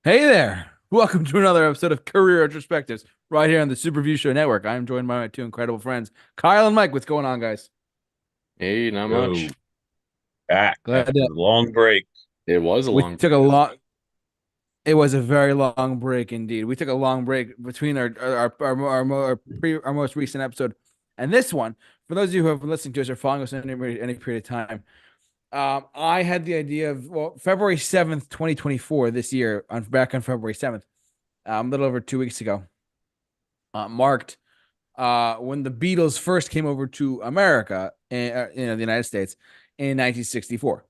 Hey there. Welcome to another episode of Career Retrospectives right here on the Super Review Show Network. I am joined by my two incredible friends, Kyle and Mike. What's going on, guys? Hey, not Yo, much. back Glad after that the long break. It was a we long took a break. long it was a very long break indeed. We took a long break between our most recent episode and this one. For those of you who have been listening to us or following us in any period of time, I had the idea of February 7th, 2024, this year, back on February 7th, a little over 2 weeks ago, marked when the Beatles first came over to America, the United States, in 1964.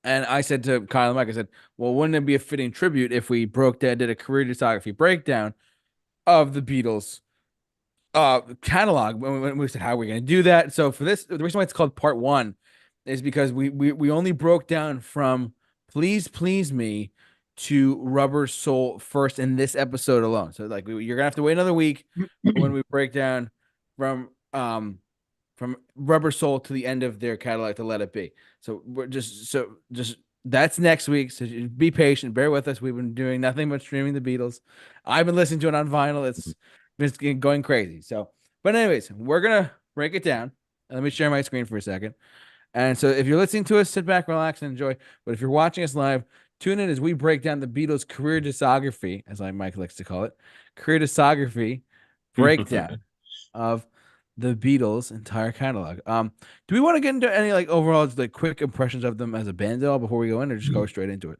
And I said to Kyle and Mike, I said, well, wouldn't it be a fitting tribute if we did a career discography breakdown of the Beatles catalog? When we said, how are we going to do that? So for this, the reason why it's called part one is because we only broke down from Please Please Me to Rubber Soul first in this episode alone. So like you're gonna have to wait another week for when we break down from um from Rubber Soul to the end of their catalog to Let It Be. So we're just that's next week. So be patient, bear with us. We've been doing nothing but streaming the Beatles. I've been listening to it on vinyl. It's been going crazy. So, but anyways, we're gonna break it down. Let me share my screen for a second. And so if you're listening to us, sit back, relax, and enjoy. But if you're watching us live, tune in as we break down the Beatles' career discography, as Mike likes to call it, career discography breakdown of the Beatles' entire catalog. Do we want to get into any like overall like quick impressions of them as a band at all before we go in, or just go straight into it?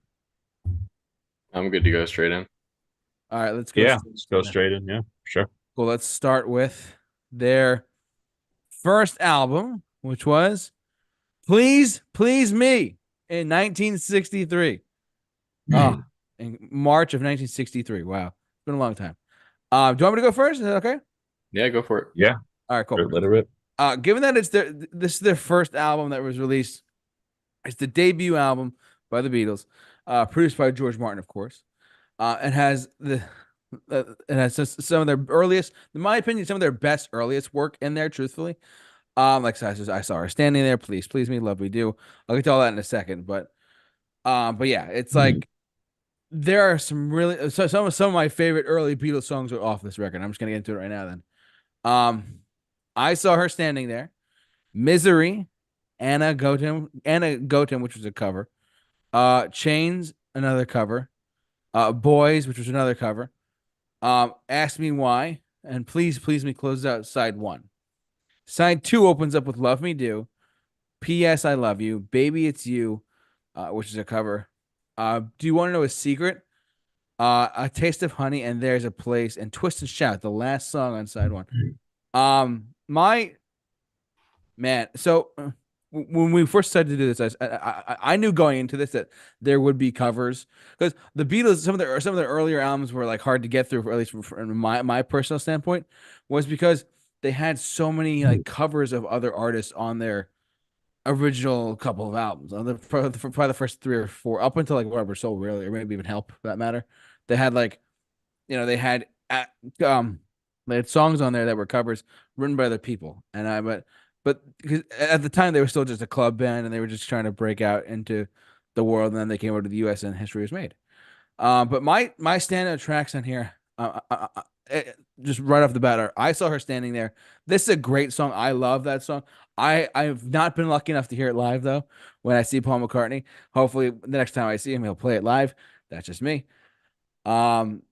I'm good to go straight in. All right, let's go Yeah, straight let's into go it now. straight in. Yeah, sure. Well, let's start with their first album, which was Please Please Me in 1963. Oh, in March of 1963. Wow. It's been a long time. Do you want me to go first? Is that okay? Yeah, go for it. Yeah, All right, cool. sure, let it rip. Given that this is their first album that was released, it's the debut album by the Beatles, produced by George Martin, of course. It has some of their earliest, in my opinion, some of their best earliest work in there, truthfully. Like I saw her standing there, please, please me, love we do. I'll get to all that in a second, but yeah, it's like there are some really some of my favorite early Beatles songs are off this record. I'm just gonna get into it right now. Then, I saw her standing there. Misery, Anna Gotem, which was a cover. Chains, another cover. Boys, which was another cover. Ask Me Why, and Please Please Me closes out side one. Side two opens up with Love Me Do. P.S. I Love You. Baby It's You, which is a cover. Do You Want to Know a Secret? A Taste of Honey, and There's a Place, and Twist and Shout, the last song on side one. My man, so when we first started to do this, I knew going into this that there would be covers because the Beatles, some of their earlier albums were like hard to get through, or at least from my personal standpoint, was because they had so many like covers of other artists on their original couple of albums. On for probably the first three or four, up until like Rubber Soul, really, or maybe even Help for that matter. They had like, you know, um they had songs on there that were covers written by other people, and I but because at the time they were still just a club band and they were just trying to break out into the world, and then they came over to the U.S. and history was made. But my standout tracks on here, just right off the bat, are I Saw Her Standing There. This is a great song. I love that song. I've not been lucky enough to hear it live though. When I see Paul McCartney, hopefully the next time I see him, he'll play it live. That's just me. Um,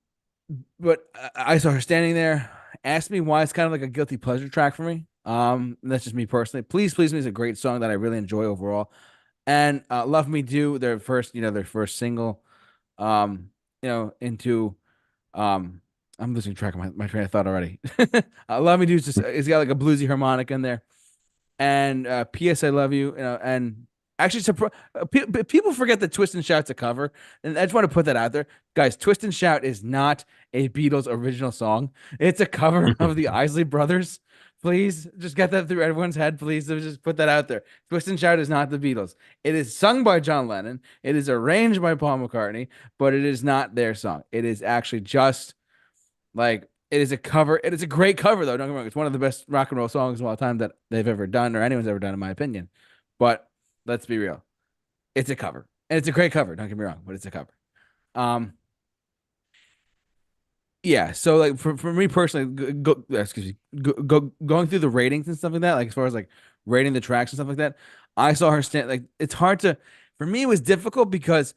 but I Saw Her Standing There. Ask Me Why, it's kind of like a guilty pleasure track for me. That's just me personally. Please Please Me is a great song that I really enjoy overall. And Love Me Do, their first single, into um I'm losing track of my train of thought already. Love Me Do is just it's got like a bluesy harmonic in there. And P.S. I Love You, and actually people forget that Twist and Shout's a cover. And I just want to put that out there. Guys, Twist and Shout is not a Beatles original song. It's a cover of the Isley Brothers. Please just get that through everyone's head. Please just put that out there. Twist and Shout is not the Beatles. It is sung by John Lennon. It is arranged by Paul McCartney, but it is not their song. It is actually just like it is a cover. It is a great cover, though. Don't get me wrong. It's one of the best rock and roll songs of all time that they've ever done or anyone's ever done, in my opinion. But let's be real. It's a cover. And it's a great cover. Don't get me wrong, but it's a cover. Um, Yeah, so like for me personally, excuse me, going through the ratings and stuff like that, like as far as like rating the tracks and stuff like that, I saw her stand like it's hard to for me it was difficult because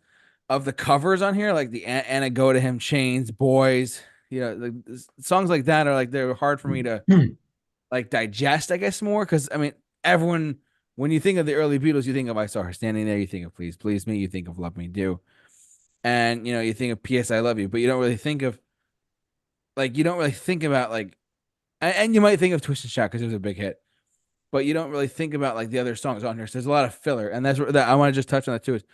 of the covers on here, like the Anna Go to Him, Chains, Boys, like songs like that are like they're hard for me to like digest, I guess more because I mean everyone when you think of the early Beatles, you think of I Saw Her Standing There, you think of Please Please Me, you think of Love Me Do, and you think of P.S. I Love You, but you don't really think of you don't really think about like and you might think of Twist and Shout because it was a big hit, but you don't really think about like the other songs on here. So there's a lot of filler, and that's what that I want to just touch on that too. Is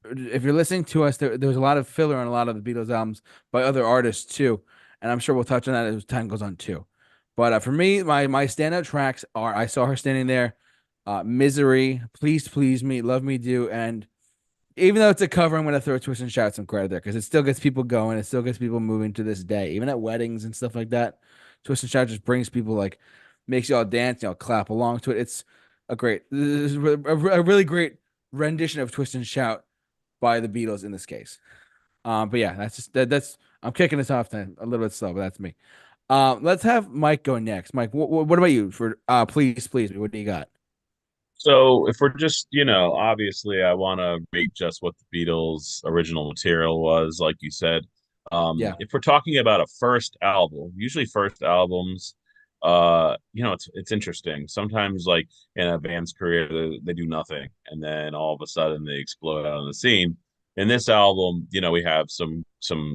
if you're listening to us, there was a lot of filler on a lot of the Beatles albums by other artists too, and I'm sure we'll touch on that as time goes on too. But for me, my standout tracks are "I Saw Her Standing There," "Misery," "Please Please Me," "Love Me Do," and even though it's a cover, I'm gonna throw Twist and Shout some credit there because it still gets people going. It still gets people moving to this day, even at weddings and stuff like that. Twist and Shout just brings people like makes y'all dance, y'all clap along to it. It's this is a really great rendition of Twist and Shout by the Beatles in this case. But yeah, that's just that's I'm kicking this off then a little bit slow, but that's me. Let's have Mike go next. Mike, what about you for please please me? What do you got? So if we're just, obviously I want to rate just what the Beatles' original material was, like you said. Yeah, If we're talking about a first album, usually first albums, it's interesting. Sometimes like in a band's career, they do nothing, and then all of a sudden they explode out on the scene. In this album, we have some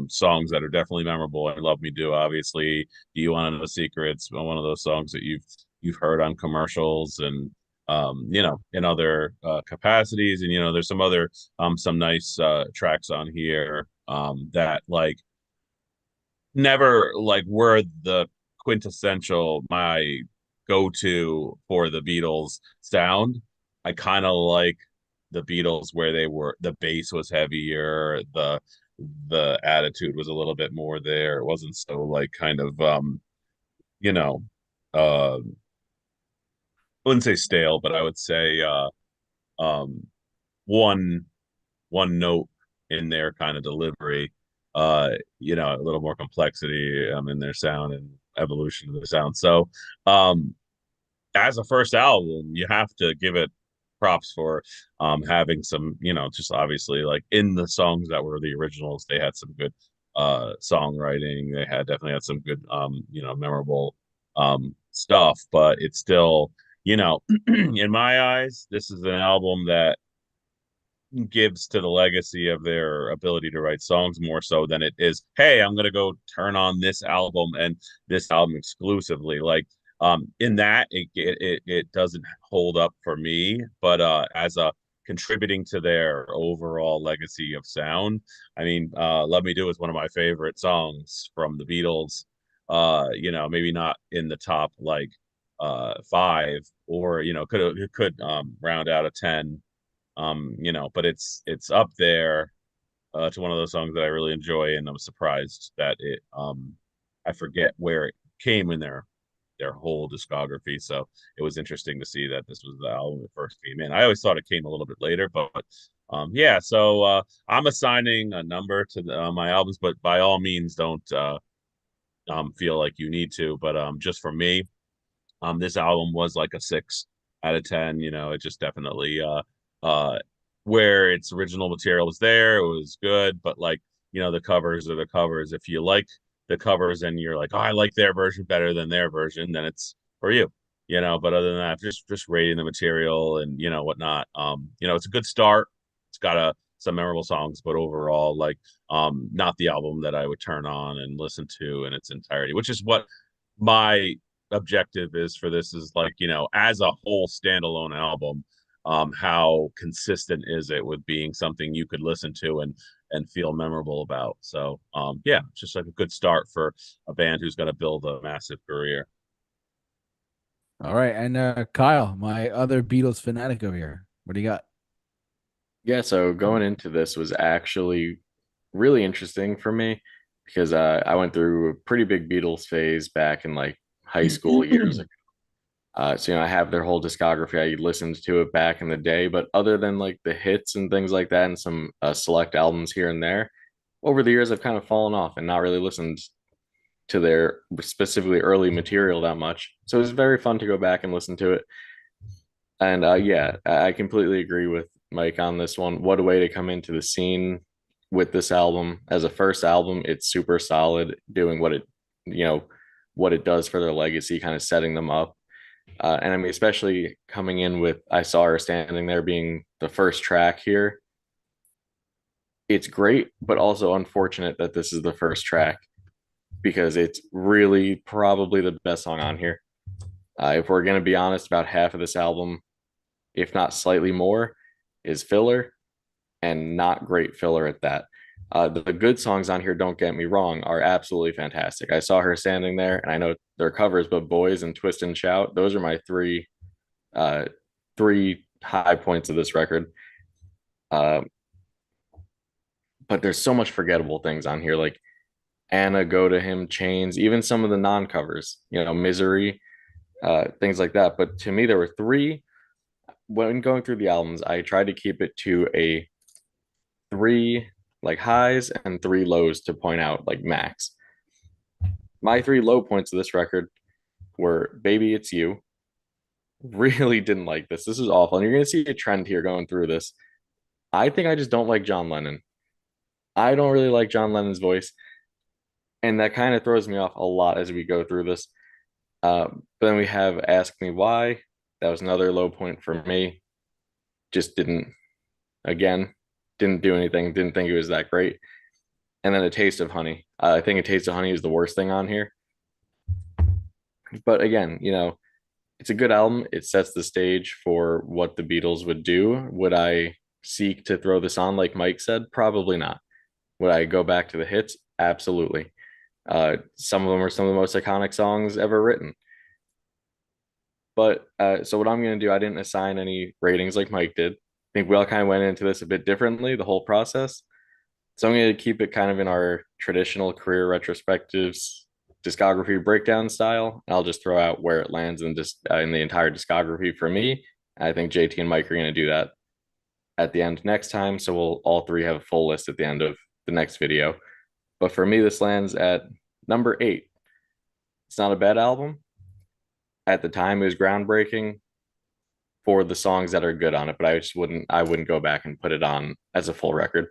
songs that are definitely memorable. I Love Me Do, obviously. Do You Want to Know Secrets? One of those songs that you've heard on commercials and in other capacities. And, there's some other, some nice tracks on here that like never like were the quintessential, my go-to for the Beatles sound. I kind of like the Beatles where the bass was heavier, the attitude was a little bit more there. It wasn't so like kind of, you know, I wouldn't say stale, but I would say um one one note in their kind of delivery. A little more complexity in their sound and evolution of the sound. So um as a first album, you have to give it props for having some, just obviously like in the songs that were the originals, they had some good songwriting. They had definitely had some good memorable stuff, but it's still, in my eyes, this is an album that gives to the legacy of their ability to write songs more so than it is, hey, I'm gonna go turn on this album and this album exclusively. Like in that it doesn't hold up for me, but as a contributing to their overall legacy of sound, I mean, Love Me Do is one of my favorite songs from the Beatles. Maybe not in the top like five, or could round out a 10, but it's up there to one of those songs that I really enjoy, and I'm surprised that I forget where it came in their whole discography. So it was interesting to see that this was the album that first came in. I always thought it came a little bit later, but yeah. So I'm assigning a number to my albums, but by all means, don't feel like you need to. But just for me, this album was like a 6 out of 10. It just definitely uh where its original material was there, it was good, but like, the covers are the covers. If you like the covers and you're like, oh, I like their version better than their version, then it's for you. But other than that, just rating the material and whatnot. It's a good start. It's got some memorable songs, but overall, like not the album that I would turn on and listen to in its entirety, which is what my objective is for this, is like, as a whole standalone album, how consistent is it with being something you could listen to and feel memorable about. So yeah, it's just like a good start for a band who's going to build a massive career. All right, and Kyle, my other Beatles fanatic over here. What do you got? Yeah, so going into this was actually really interesting for me because I went through a pretty big Beatles phase back in like high school years ago. So I have their whole discography. I listened to it back in the day, but other than like the hits and things like that, and some select albums here and there, over the years I've kind of fallen off and not really listened to their specifically early material that much. So it was very fun to go back and listen to it. And yeah, I completely agree with Mike on this one. What a way to come into the scene with this album. As a first album, it's super solid, doing you know, what it does for their legacy, kind of setting them up. And I mean, especially coming in with I Saw Her Standing There being the first track here. It's great, but also unfortunate that this is the first track because it's really probably the best song on here. If we're going to be honest, about half of this album, if not slightly more, is filler and not great filler at that. The good songs on here, don't get me wrong, are absolutely fantastic. I Saw Her Standing There, and I know they're covers, but Boys and Twist and Shout, those are my uh, three high points of this record. Uh, but there's so much forgettable things on here, like Anna, Go to Him, Chains, even some of the non-covers, Misery, things like that. But to me, there were three. When going through the albums, I tried to keep it to a three like highs and three lows to point out like max. My three low points of this record were Baby It's You. Really didn't like this. This is awful. And you're gonna see a trend here going through this. I think I just don't like John Lennon. I don't really like John Lennon's voice. And that kind of throws me off a lot as we go through this. But then we have Ask Me Why. That was another low point for me. Just again, didn't do anything. Didn't think it was that great. And then A Taste of Honey. I think A Taste of Honey is the worst thing on here. But again, it's a good album. It sets the stage for what the Beatles would do. Would I seek to throw this on like Mike said? Probably not. Would I go back to the hits? Absolutely. Some of them are some of the most iconic songs ever written. But so what I'm going to do, I didn't assign any ratings like Mike did. I think we all kind of went into this a bit differently, the whole process. So I'm going to keep it kind of in our traditional career retrospectives discography breakdown style. I'll just throw out where it lands in in the entire discography for me. I think JT and Mike are going to do that at the end next time. So we'll all three have a full list at the end of the next video. But for me, this lands at number 8. It's not a bad album. At the time, it was groundbreaking for the songs that are good on it, but I wouldn't go back and put it on as a full record.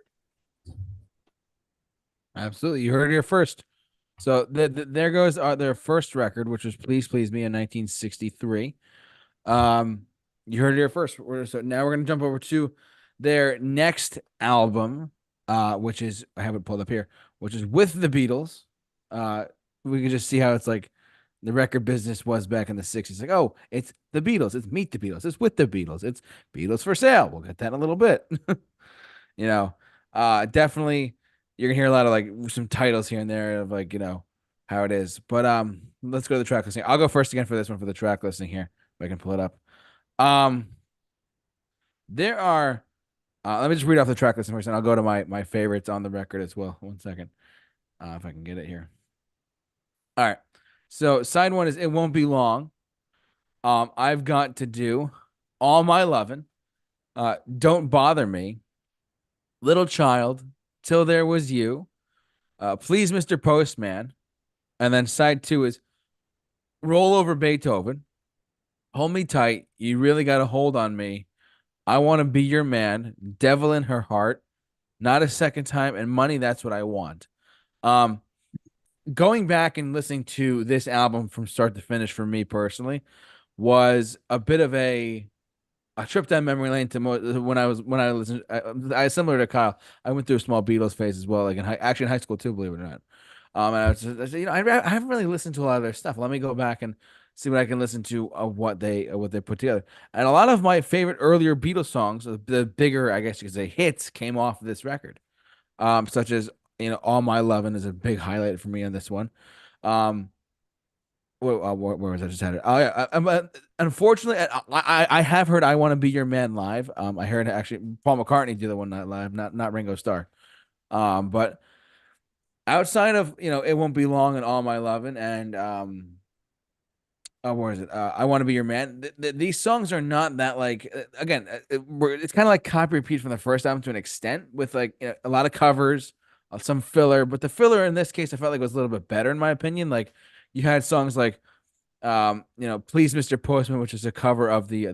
Absolutely. You heard it here first. So there goes their first record, which was Please Please Me in 1963. You heard it here first. So now we're going to jump over to their next album, which is, I have it pulled up here, which is With the Beatles. We can just see how it's like the record business was back in the 60s. Like, oh, it's the Beatles. It's Meet the Beatles. It's With the Beatles. It's Beatles for Sale. We'll get that in a little bit. Definitely you're gonna hear a lot of like some titles here and there of like, how it is. But let's go to the track listing. I'll go first again for this one for the track listing here, if I can pull it up. There are let me just read off the track listing first, and I'll go to my favorites on the record as well. One second. If I can get it here. All right. So side one is It Won't Be Long. I've Got to Do, All My Lovin', Don't Bother Me, Little Child, Till There Was You, Please Mr. Postman, and then side 2 is Roll Over Beethoven, Hold Me Tight, You Really Got a Hold on Me, I Want to Be Your Man, Devil in Her Heart, Not a Second Time, and Money, That's What I Want. Going back and listening to this album from start to finish for me personally was a bit of a trip down memory lane to when I listened. I similar to Kyle. I went through a small Beatles phase as well, like actually in high school too, believe it or not. And I said, I haven't really listened to a lot of their stuff. Let me go back and see what I can listen to what they put together. And a lot of my favorite earlier Beatles songs, the bigger, I guess you could say, hits, came off of this record. Such as All My Lovin' is a big highlight for me on this one. Where was I just had it? Oh yeah. Unfortunately, I have heard "I Want to Be Your Man" live. I heard actually Paul McCartney do the one night live, not Ringo Starr. But outside of It Won't Be Long and All My Lovin' and where is it? I Want to Be Your Man. These songs are not that like again. It's kind of like copy repeat from the first album to an extent, with like a lot of covers, some filler, but the filler in this case I felt like was a little bit better in my opinion. Like you had songs like Please Mr. Postman, which is a cover of the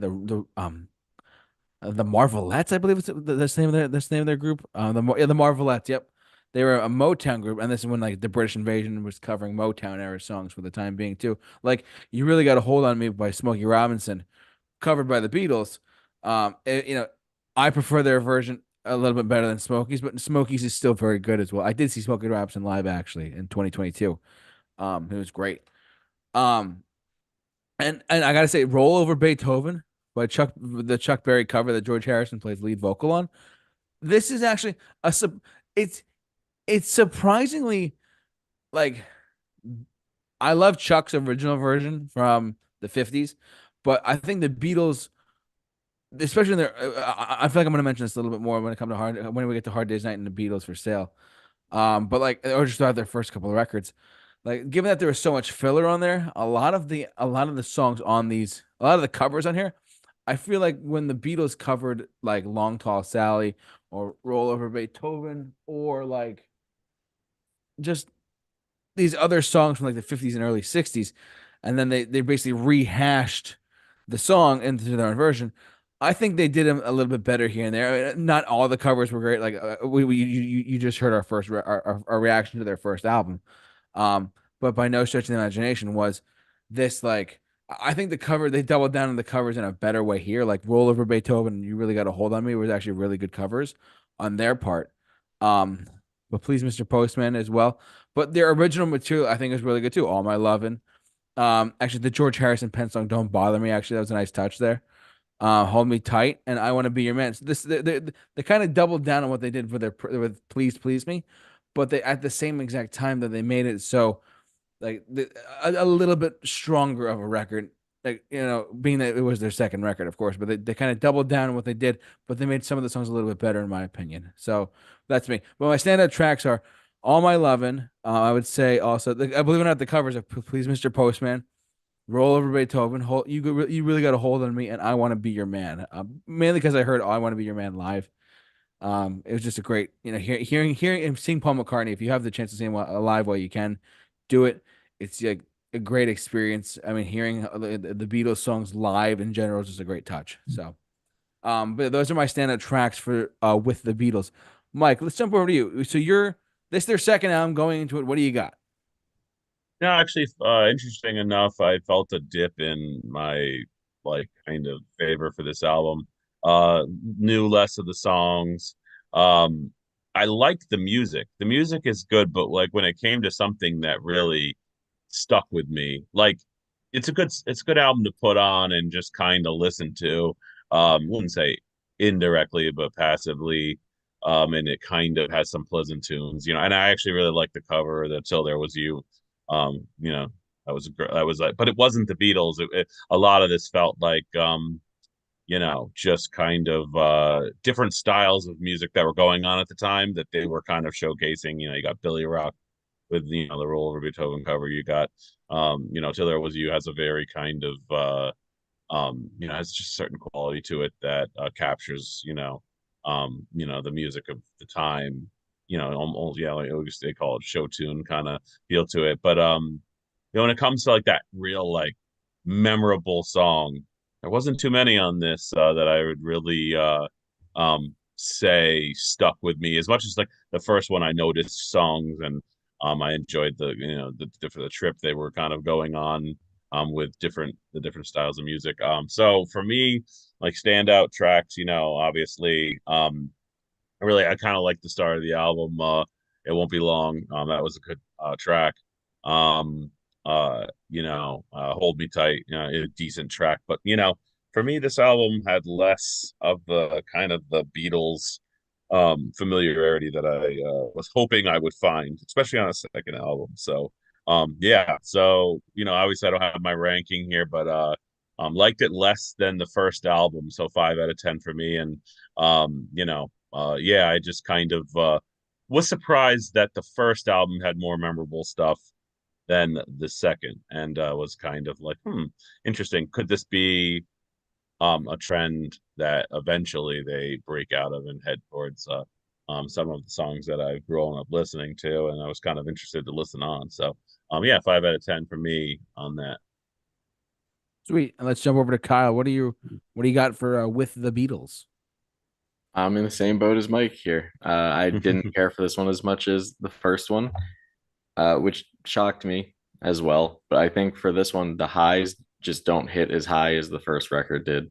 Marvelettes, I believe it's that's the name of that's the name of their group. The Marvelettes, yep. They were a Motown group, and this is when like the British Invasion was covering Motown era songs for the time being too. Like you really got a hold on me by Smokey Robinson, covered by the Beatles. I prefer their version a little bit better than Smokey's, but Smokey's is still very good as well. I did see Smokey Robinson live actually in 2022. It was great. Um, and I gotta say, "Roll Over Beethoven" by the Chuck Berry cover that George Harrison plays lead vocal on. This is actually it's it's surprisingly like I love Chuck's original version from the 50s, but I think the Beatles, especially in their, I feel like I'm going to mention this a little bit more when it comes to when we get to Hard Day's Night and the Beatles for sale. But like, or just throughout their first couple of records, like, given that there was so much filler on there, a lot of the songs on a lot of the covers on here, I feel like when the Beatles covered like Long Tall Sally or Roll Over Beethoven or like just these other songs from like the 50s and early 60s, and then they basically rehashed the song into their own version. I think they did them a little bit better here and there. I mean, not all the covers were great. Like you just heard our our reaction to their first album, um, but by no stretch of the imagination was this like. I think the cover they doubled down on the covers in a better way here. Like Roll Over Beethoven, You Really Got a Hold on Me was actually really good covers on their part. Um, but Please Mr. Postman as well. But their original material, I think, is really good too. All My Lovin'. Actually, the George Harrison pen song "Don't Bother Me." Actually, that was a nice touch there. Hold Me Tight, and I Want to Be Your Man. So they kind of doubled down on what they did for their with Please Please Me, but they at the same exact time that they made it so like a little bit stronger of a record. Like being that it was their second record, of course, but they kind of doubled down on what they did, but they made some of the songs a little bit better, in my opinion. So that's me. But my standout tracks are "All My Lovin'." I would say also, I believe it or not, the covers of "Please Mr. Postman," "Roll Over Beethoven," You Really Got a Hold on Me," and "I Want to Be Your Man." Mainly because I heard "I Want to Be Your Man" live. It was just a great, hearing and seeing Paul McCartney. If you have the chance to see him live while you can, do it. It's like a great experience. I mean, hearing the Beatles songs live in general is just a great touch. So, but those are my standout tracks for with the Beatles. Mike, let's jump over to you. So this their second album going into it. What do you got? No, actually, interesting enough, I felt a dip in my like kind of favor for this album. Knew less of the songs. Um, I liked the music. The music is good, but like when it came to something that really stuck with me, like it's a good album to put on and just kind of listen to. Wouldn't say indirectly, but passively. And it kind of has some pleasant tunes, and I actually really like the cover, the Till There Was You. um you know that was like, but it wasn't the Beatles. A lot of this felt like just kind of different styles of music that were going on at the time that they were kind of showcasing. You got Billy Rock with the Roll Over Beethoven cover. You got Till There Was You has a very kind of has just a certain quality to it that captures the music of the time. Almost, yeah, like they call it show tune kind of feel to it. But when it comes to like that real like memorable song, there wasn't too many on this that I would really say stuck with me as much as like the first one. I noticed songs, and I enjoyed the trip they were kind of going on with the different styles of music. So for me, like standout tracks, obviously, I kind of like the start of the album. It Won't Be Long. That was a good track. Um, Hold Me Tight, a decent track. But for me, this album had less of the kind of the Beatles familiarity that I was hoping I would find, especially on a second album. So yeah. So obviously I don't have my ranking here, but liked it less than the first album. So 5 out of 10 for me. And yeah, I just kind of was surprised that the first album had more memorable stuff than the second, and was kind of like, interesting. Could this be a trend that eventually they break out of and head towards some of the songs that I've grown up listening to, and I was kind of interested to listen on. So, yeah, 5 out of 10 for me on that. Sweet. And let's jump over to Kyle. What do you got for with the Beatles? I'm in the same boat as Mike here. I didn't care for this one as much as the first one, which shocked me as well. But I think for this one, the highs just don't hit as high as the first record did.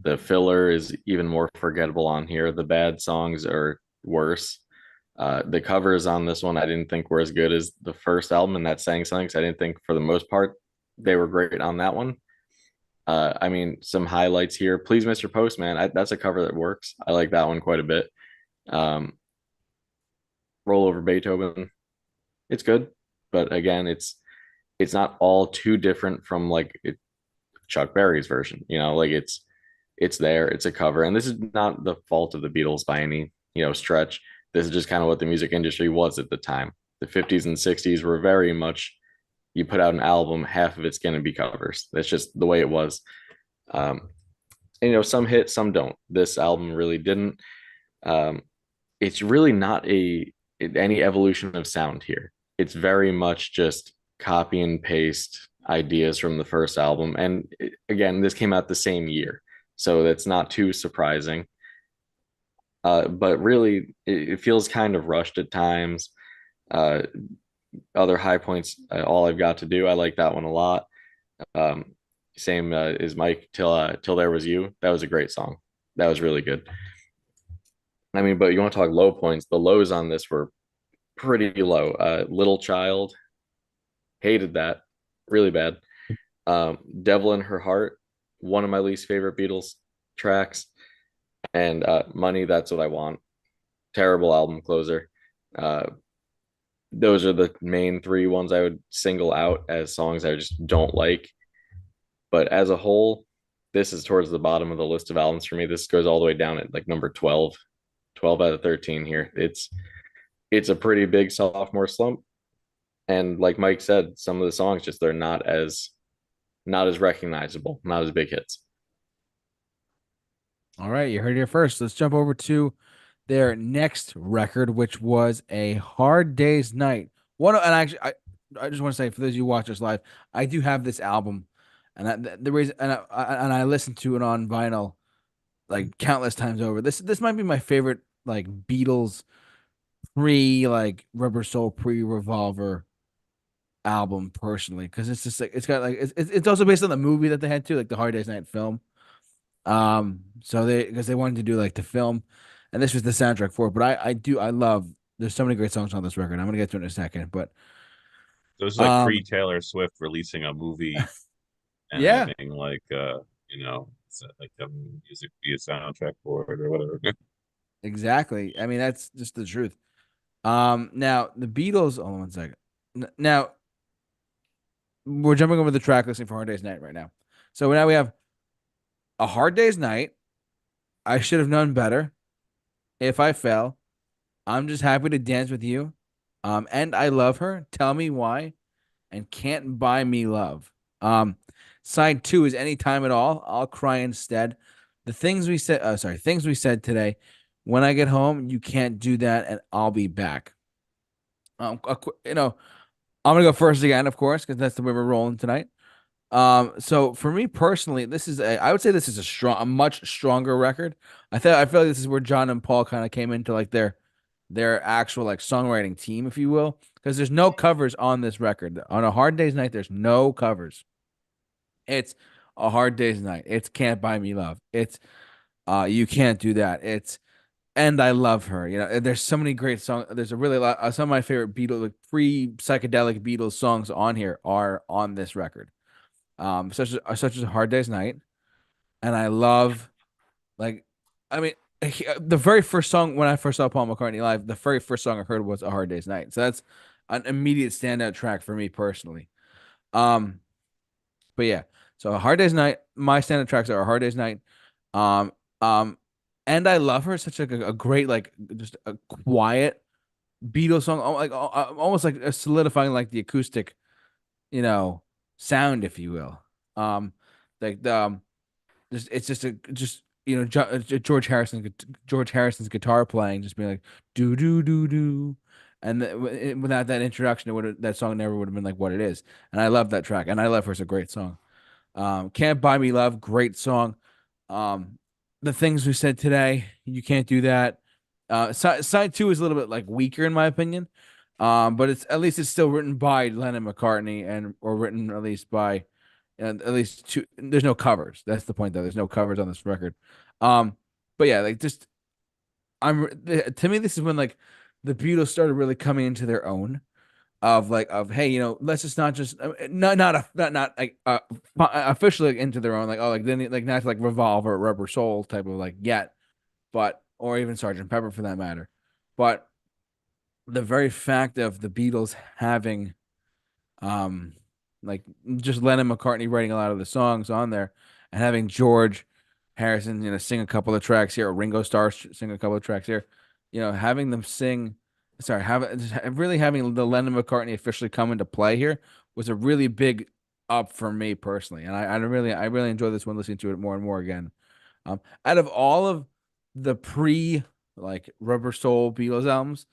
The filler is even more forgettable on here. The bad songs are worse. The covers on this one I didn't think were as good as the first album, and that's saying something. 'Cause I didn't think for the most part they were great on that one. I mean, some highlights here. Please, Mr. Postman. That's a cover that works. I like that one quite a bit. Um, Roll Over Beethoven. It's good, but again, it's not all too different from Chuck Berry's version. Like it's there. It's a cover, and this is not the fault of the Beatles by any stretch. This is just kind of what the music industry was at the time. The 50s and 60s were very much, you put out an album, half of it's going to be covers. That's just the way it was. Um, and, some hit, some don't. This album really didn't. Um, it's really not any evolution of sound here. It's very much just copy and paste ideas from the first album. And again, this came out the same year, so that's not too surprising. But really, it feels kind of rushed at times. Uh, Other high points, All I've Got to Do. I like that one a lot. Um, Same as Mike, Till There Was You. That was a great song. That was really good. I mean, but you want to talk low points? The lows on this were pretty low. Little Child, hated that, really bad. Devil in Her Heart, one of my least favorite Beatles tracks, and Money, That's What I Want. Terrible album closer. Uh, those are the main three ones I would single out as songs I just don't like. But as a whole, this is towards the bottom of the list of albums for me. This goes all the way down at like number 12, 12 out of 13 here. It's a pretty big sophomore slump. And like Mike said, some of the songs just they're not as recognizable, not as big hits. All right, you heard it here first. Let's jump over to their next record, which was A Hard Day's Night. And actually, I just want to say for those of you who watch us live, I do have this album, and the reason and I listened to it on vinyl like countless times over. This might be my favorite like Beatles pre like Rubber Soul pre Revolver album personally because it's just like it's got like it's also based on the movie that they had too, like the Hard Day's Night film. So because they wanted to do like the film, and this was the soundtrack for it. But I love. There's so many great songs on this record. I'm gonna get to it in a second, but So it's like um, pre Taylor Swift releasing a movie and yeah, having like a music be a soundtrack for it or whatever. exactly. I mean, that's just the truth. Now the Beatles. Hold on one second. Now we're jumping over the track listing for Hard Day's Night right now. So now we have A Hard Day's Night. I should have known better. If I fell, I'm just happy to dance with you. And I love her. Tell me why. And can't buy me love. Side two is anytime at all. I'll cry instead. The things we said, things we said today. When I get home, you can't do that, and I'll be back. You know, I'm gonna go first again, of course, because that's the way we're rolling tonight. So for me personally, I would say this is a much stronger record. I feel like this is where John and Paul kind of came into like their actual like songwriting team, if you will, because there's no covers on this record. On A Hard Day's Night, there's no covers. It's A Hard Day's Night. It's Can't Buy Me Love. It's You Can't Do That. It's And I Love Her. There's so many great songs. There's a really lot. Some of my favorite Beatles, like pre-psychedelic Beatles songs on here are on this record. Such as A Hard Day's Night, and I love like, I mean, the very first song when I first saw Paul McCartney live, the very first song I heard was A Hard Day's Night. So that's an immediate standout track for me personally. Um, but yeah, so A Hard Day's Night, my standout tracks are A Hard Day's Night, um, um, and I Love Her. Such like a great like just a quiet Beatles song, almost like solidifying like the acoustic, you know, sound, if you will. Um, like the just it's just a just George Harrison's guitar playing, just being like do do do do, and without that introduction, that song never would have been like what it is. And I love that track, and I love her. It's a great song. Can't Buy Me Love, great song. Um, the things we said today, you can't do that. Side two is a little bit like weaker in my opinion. But it's at least it's still written by Lennon McCartney and or written at least by and at least two. There's no covers. That's the point though. There's no covers on this record. Um, but yeah, like just to me, this is when like the Beatles started really coming into their own of hey, let's just not just not like officially into their own like oh like then like not like Revolver, Rubber Soul type of like yet, but or even Sergeant Pepper for that matter, but the very fact of the Beatles having um like just Lennon McCartney writing a lot of the songs on there and having George Harrison sing a couple of tracks here or Ringo Starr sing a couple of tracks here, having them sing sorry really having the Lennon McCartney officially come into play here was a really big up for me personally, and I really enjoy this one listening to it more and more again. Out of all of the pre like Rubber Soul Beatles albums,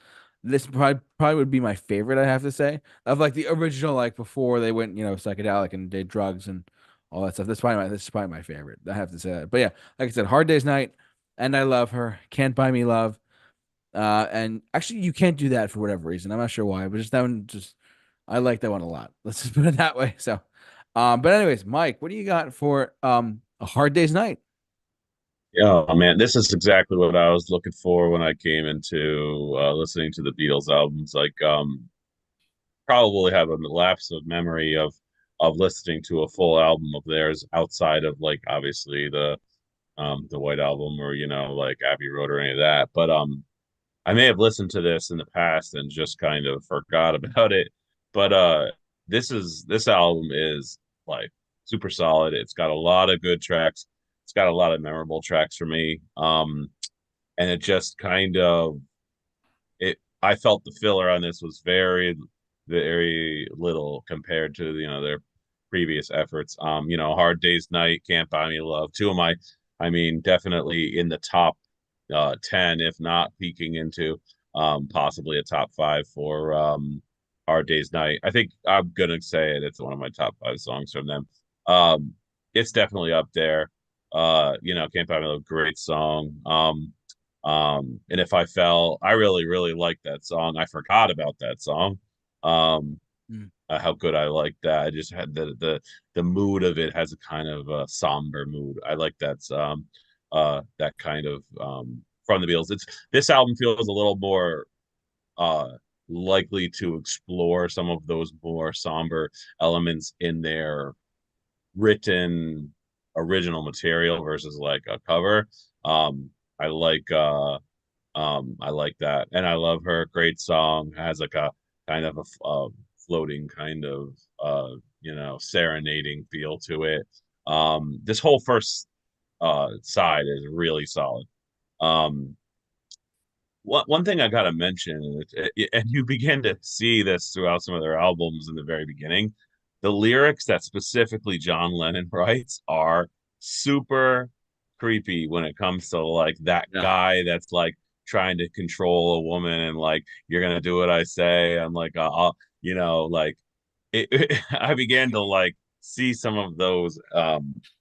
this probably would be my favorite. I have to say, of like the original, like before they went psychedelic and did drugs and all that stuff. This is probably my favorite. I have to say that. But yeah, like I said, Hard Day's Night, and I Love Her, Can't Buy Me Love. And actually, you can't do that for whatever reason. I'm not sure why, but just that one, just I like that one a lot. Let's just put it that way. So, but anyways, Mike, what do you got for a Hard Day's Night? Yeah, man, this is exactly what I was looking for when I came into listening to the Beatles albums. Like, probably have a lapse of memory of listening to a full album of theirs outside of like obviously the White Album or like Abbey Road or any of that. But I may have listened to this in the past and just kind of forgot about it. But this album is like super solid. It's got a lot of good tracks. It's got a lot of memorable tracks for me. And it just kind of it I felt the filler on this was very little compared to their previous efforts. Hard Day's Night, Can't Buy Me Love, two of my I mean definitely in the top 10 if not peeking into possibly a top 5 for Hard Day's Night. I think I'm gonna say it's one of my top 5 songs from them. It's definitely up there. Can't Buy Me Love, great song. And If I Fell, I really, really like that song. I forgot about that song. Um, Hmm. how good I like that. I just had the mood of it has a kind of somber mood. I like that kind of from the Beatles. This album feels a little more uh likely to explore some of those more somber elements in their written original material versus like a cover. Um, I like I like that, and I love her. Great song. Has like a kind of a floating kind of serenading feel to it. This whole first side is really solid. Um, one thing I gotta mention, and you begin to see this throughout some of their albums in the very beginning, the lyrics that specifically John Lennon writes are super creepy when it comes to like that Yeah. guy that's like trying to control a woman and like you're gonna do what I say. I'm like, like I began to like see some of those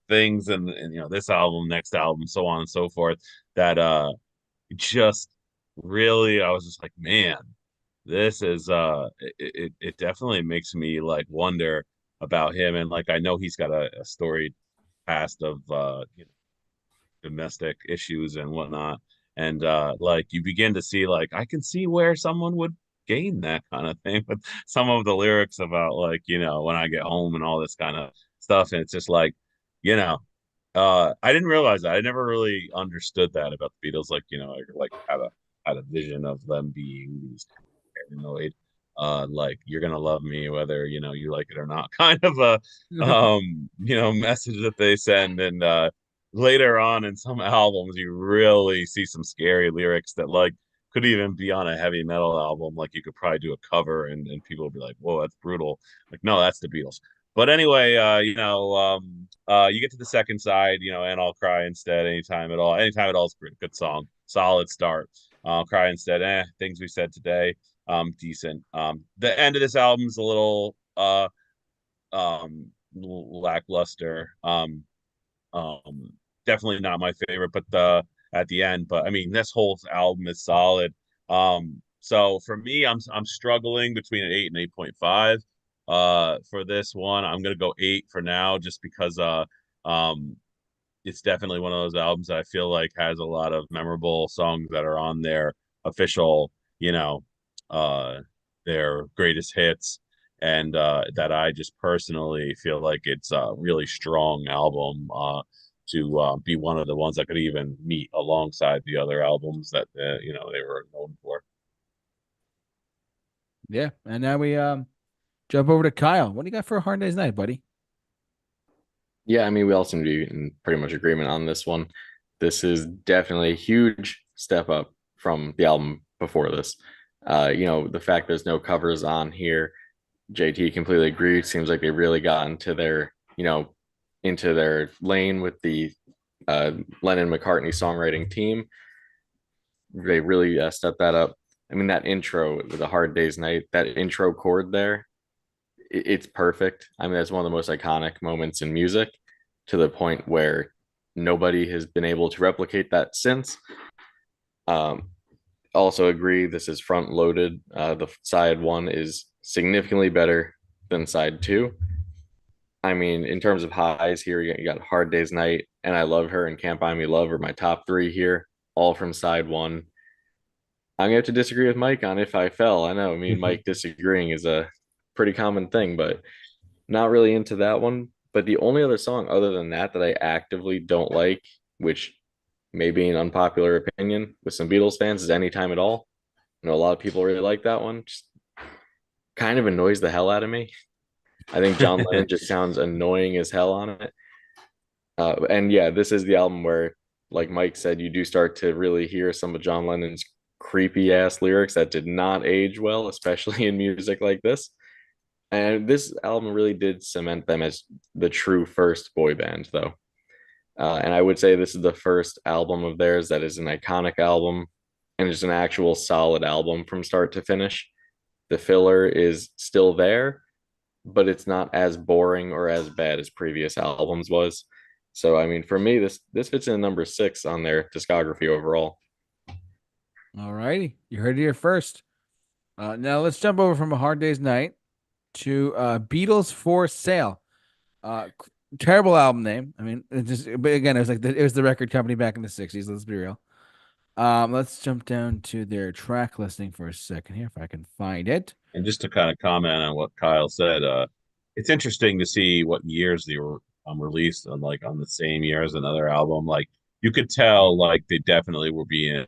things and this album, next album, so on and so forth that just really I was just like, man, this is it definitely makes me like wonder about him. And like I know he's got a storied past of domestic issues and whatnot. And like you begin to see like I can see where someone would gain that kind of thing with some of the lyrics about like, when I get home and all this kind of stuff. And it's just like, you know, I didn't realize that. I never really understood that about the Beatles. Like, I like had a vision of them being these paranoid, like you're gonna love me whether you like it or not, kind of a message that they send. And later on in some albums, you really see some scary lyrics that like could even be on a heavy metal album. Like you could probably do a cover and people would be like, "Whoa, that's brutal." Like, no, that's the Beatles. But anyway, you get to the second side, and I'll cry instead. Anytime at all is a good song. Solid start. I'll cry instead. Things we said today, decent. The end of this album's a little lackluster. Um, Definitely not my favorite, but the at the end. But I mean, this whole album is solid. So for me, I'm struggling between an 8 and 8.5. For this one, I'm gonna go 8 for now, just because um, it's definitely one of those albums that I feel like has a lot of memorable songs that are on their official, you know, uh, their greatest hits, and that I just personally feel like it's a really strong album to be one of the ones that could even meet alongside the other albums that they were known for. Yeah, and now we jump over to Kyle. What do you got for a hard day's night, buddy? Yeah, I mean, we all seem to be in pretty much agreement on this one. This is definitely a huge step up from the album before this. The fact there's no covers on here, JT completely agreed. Seems like they really got into their lane with the Lennon McCartney songwriting team. They really stepped that up. I mean, that intro with a hard day's night, that intro chord there, it's perfect. I mean, that's one of the most iconic moments in music, to the point where nobody has been able to replicate that since. Um, Also agree this is front loaded. The side one is significantly better than side two. I mean, in terms of highs here, you got Hard Day's Night and I Love Her and Can't Buy Me Love are my top three here, all from side one. I'm gonna have to disagree with Mike on If I Fell. I know, I mean, Mike disagreeing is a pretty common thing, but not really into that one. But the only other song other than that that I actively don't like, which may be an unpopular opinion with some Beatles fans, is Anytime at All. I know a lot of people really like that one. Just kind of annoys the hell out of me. I think John Lennon just sounds annoying as hell on it. And yeah, this is the album where, like Mike said, you do start to really hear some of John Lennon's creepy ass lyrics that did not age well, especially in music like this. And this album really did cement them as the true first boy band, though. And I would say this is the first album of theirs that is an iconic album and just an actual solid album from start to finish. The filler is still there, but it's not as boring or as bad as previous albums was. So I mean, for me, this fits in number 6 on their discography overall. All righty, you heard it here first. Now let's jump over from a hard day's night to Beatles for Sale. Terrible album name. I mean, but again, it was it was the record company back in the '60s. Let's be real. Let's jump down to their track listing for a second here, if I can find it. And just to kind of comment on what Kyle said, it's interesting to see what years they were released on the same year as another album. Like you could tell, like they definitely were being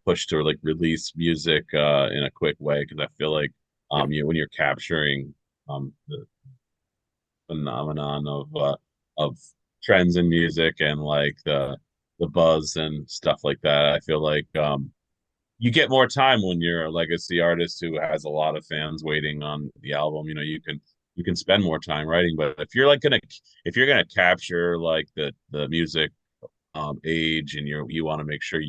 pushed to like release music in a quick way, because I feel like when you're capturing the phenomenon of trends in music and like the buzz and stuff like that, I feel like you get more time when you're a legacy artist who has a lot of fans waiting on the album. You can spend more time writing. But if you're gonna capture like the music age, and you want to make sure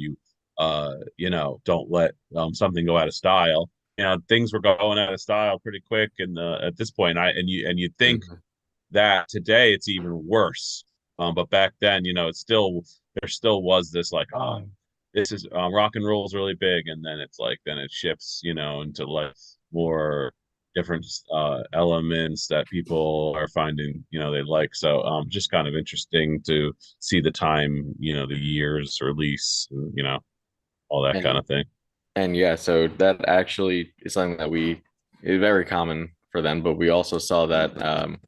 don't let something go out of style. Things were going out of style pretty quick, and at this point, you think that today it's even worse. But back then, it's still there still was this like, oh, this is rock and roll is really big, and then it's like then it shifts, into like more different elements that people are finding, they like. So just kind of interesting to see the time, the years release, all that kind And of thing. and yeah, so that actually is something that we is very common for them, but we also saw that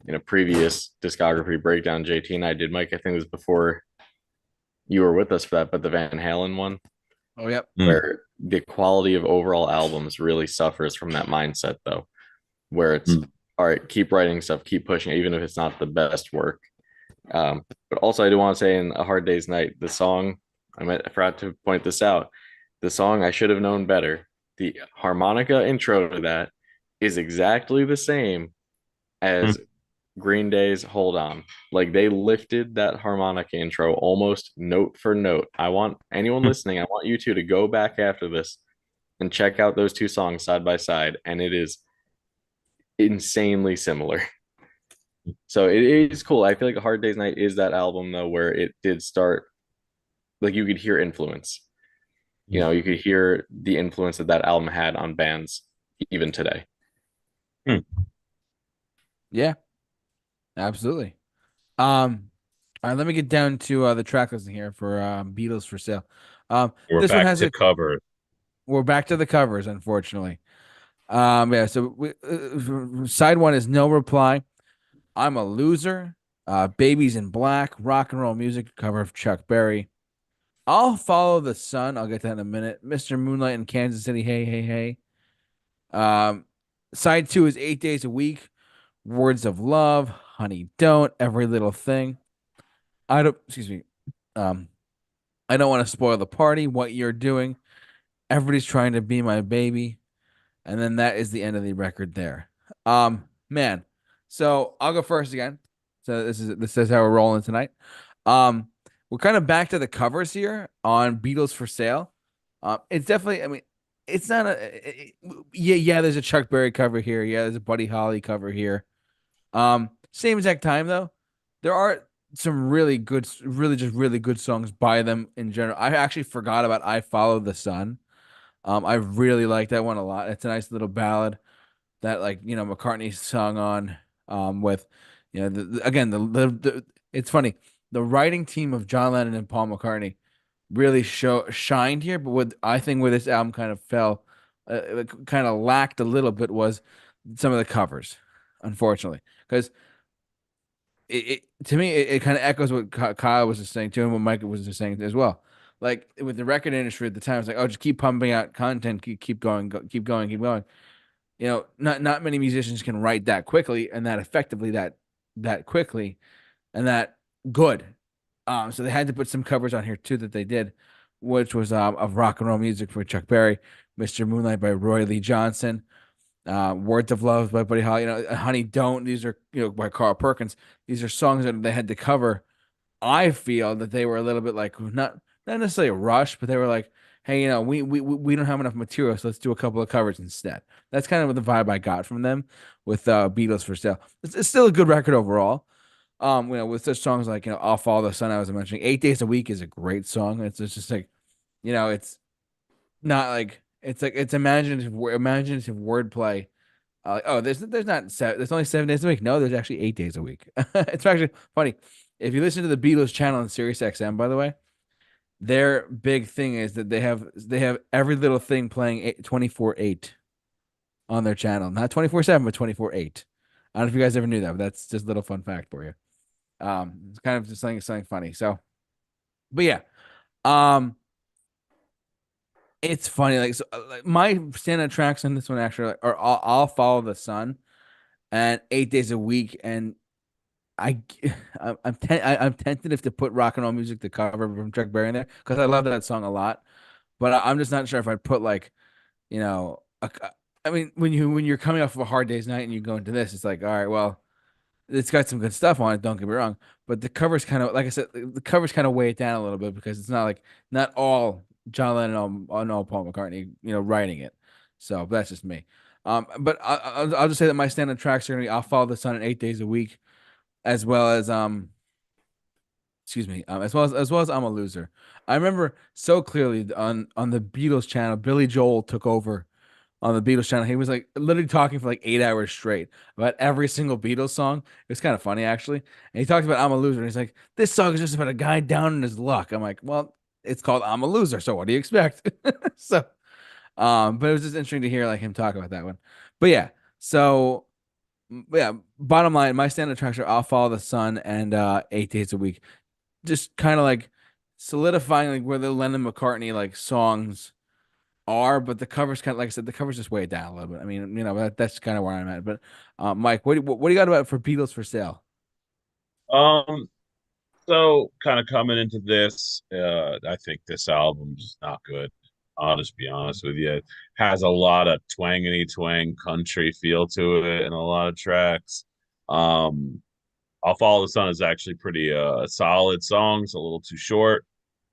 in a previous discography breakdown JT and I did. Mike, I think it was before you were with us for that, but the Van Halen one, Oh, yep. Mm. where the quality of overall albums really suffers from that mindset, though, where it's Mm. all right, keep writing stuff, keep pushing it, even if it's not the best work. But also, I do want to say in A Hard Day's Night, the song, I forgot to point this out, the song I Should Have Known Better, the harmonica intro to that is exactly the same Hmm. as Green Day's Hold On. Like they lifted that harmonica intro almost note for note. I want anyone listening, I want you two to go back after this and check out those two songs side by side, and it is insanely similar. So it is cool. I feel like A Hard Day's Night is that album though where it did start, like you could hear influence. You could hear the influence that that album had on bands even today. Hmm. Yeah, absolutely. All right, let me get down to the track listing here for Beatles for Sale. We're This one back has to a. cover. We're back to the covers, unfortunately. Yeah. So side one is No Reply. I'm a Loser. Babies in Black. Rock and Roll Music cover of Chuck Berry. I'll Follow the Sun. I'll get that in a minute. Mr. Moonlight in Kansas City. Hey, hey, hey. Um, side two is 8 Days a Week. Words of Love. Honey, Don't. Every Little Thing. I don't. Excuse me. Um, I don't want to spoil the party. What you're doing. Everybody's trying to be my baby. And then that is the end of the record there. Man. So I'll go first again. So this is how we're rolling tonight. Um, we're kind of back to the covers here on Beatles for Sale. It's definitely, I mean, it's not yeah, there's a Chuck Berry cover here. Yeah, there's a Buddy Holly cover here. Same exact time though. There are some really good, really just really good songs by them in general. I actually forgot about I Follow the Sun. I really like that one a lot. It's a nice little ballad that McCartney sung on with again it's funny. The writing team of John Lennon and Paul McCartney really shined here, but what I think where this album kind of fell, kind of lacked a little bit was some of the covers, unfortunately, because to me it kind of echoes what Kyle was just saying too, and what Mike was just saying as well. Like with the record industry at the time, it's like, oh, just keep pumping out content, keep going, keep going, keep going. Not many musicians can write that quickly and that effectively, that quickly and that good. So they had to put some covers on here too that they did, which was of rock and roll music for Chuck Berry, Mr. Moonlight by Roy Lee Johnson, Words of Love by Buddy Holly, Honey Don't. These are by Carl Perkins. These are songs that they had to cover. I feel that they were a little bit like not necessarily a rush, but they were like, hey, we don't have enough material, so let's do a couple of covers instead. That's kind of the vibe I got from them with Beatles for Sale. It's still a good record overall. With such songs like I'll Follow the Sun, I was mentioning, 8 Days a Week is a great song. It's just like, it's not like it's imaginative wordplay. Like, oh, there's not there's only 7 days a week. No, there's actually 8 days a week. It's actually funny. If you listen to the Beatles channel on Sirius XM, by the way, their big thing is that they have every little thing playing 24/8 on their channel. Not 24/7, but 24/8. I don't know if you guys ever knew that, but that's just a little fun fact for you. It's kind of just something funny. So, but yeah. Um, it's funny. Like my standout tracks on this one actually are I'll Follow the Sun and 8 Days a Week, and I I'm tentative to put rock and roll music to cover from Chuck Berry in there because I love that song a lot. But I'm just not sure if I'd put like I mean when you're coming off of a hard day's night and you go into this, it's like, all right, well, it's got some good stuff on it. Don't get me wrong, but the covers kind of, like I said, the covers kind of weigh it down a little bit because it's not all John Lennon on all Paul McCartney, writing it. So but that's just me. But I'll just say that my standard tracks are gonna be I'll Follow the Sun and 8 Days a Week, as well as excuse me, as well as I'm a Loser. I remember so clearly on the Beatles channel, Billy Joel took over on the Beatles channel. He was like literally talking for like 8 hours straight about every single Beatles song. It was kind of funny actually. And he talked about I'm a Loser. And he's like, this song is just about a guy down in his luck. I'm like, well, it's called I'm a Loser. So what do you expect? So, but it was just interesting to hear like him talk about that one. But yeah, so yeah, bottom line, my standard tracks are I'll Follow the Sun and 8 Days a Week. Just kind of like solidifying like where the Lennon McCartney like songs are, but the covers kind of, like I said, the covers just weigh it down a little bit. I mean, that's kind of where I'm at. But Mike, what do you got about for Beatles for Sale? Um, so kind of coming into this, I think this album's not good. I'll just be honest with you. It has a lot of twangity twang country feel to it and a lot of tracks. I'll Follow the Sun is actually pretty solid song. It's a little too short,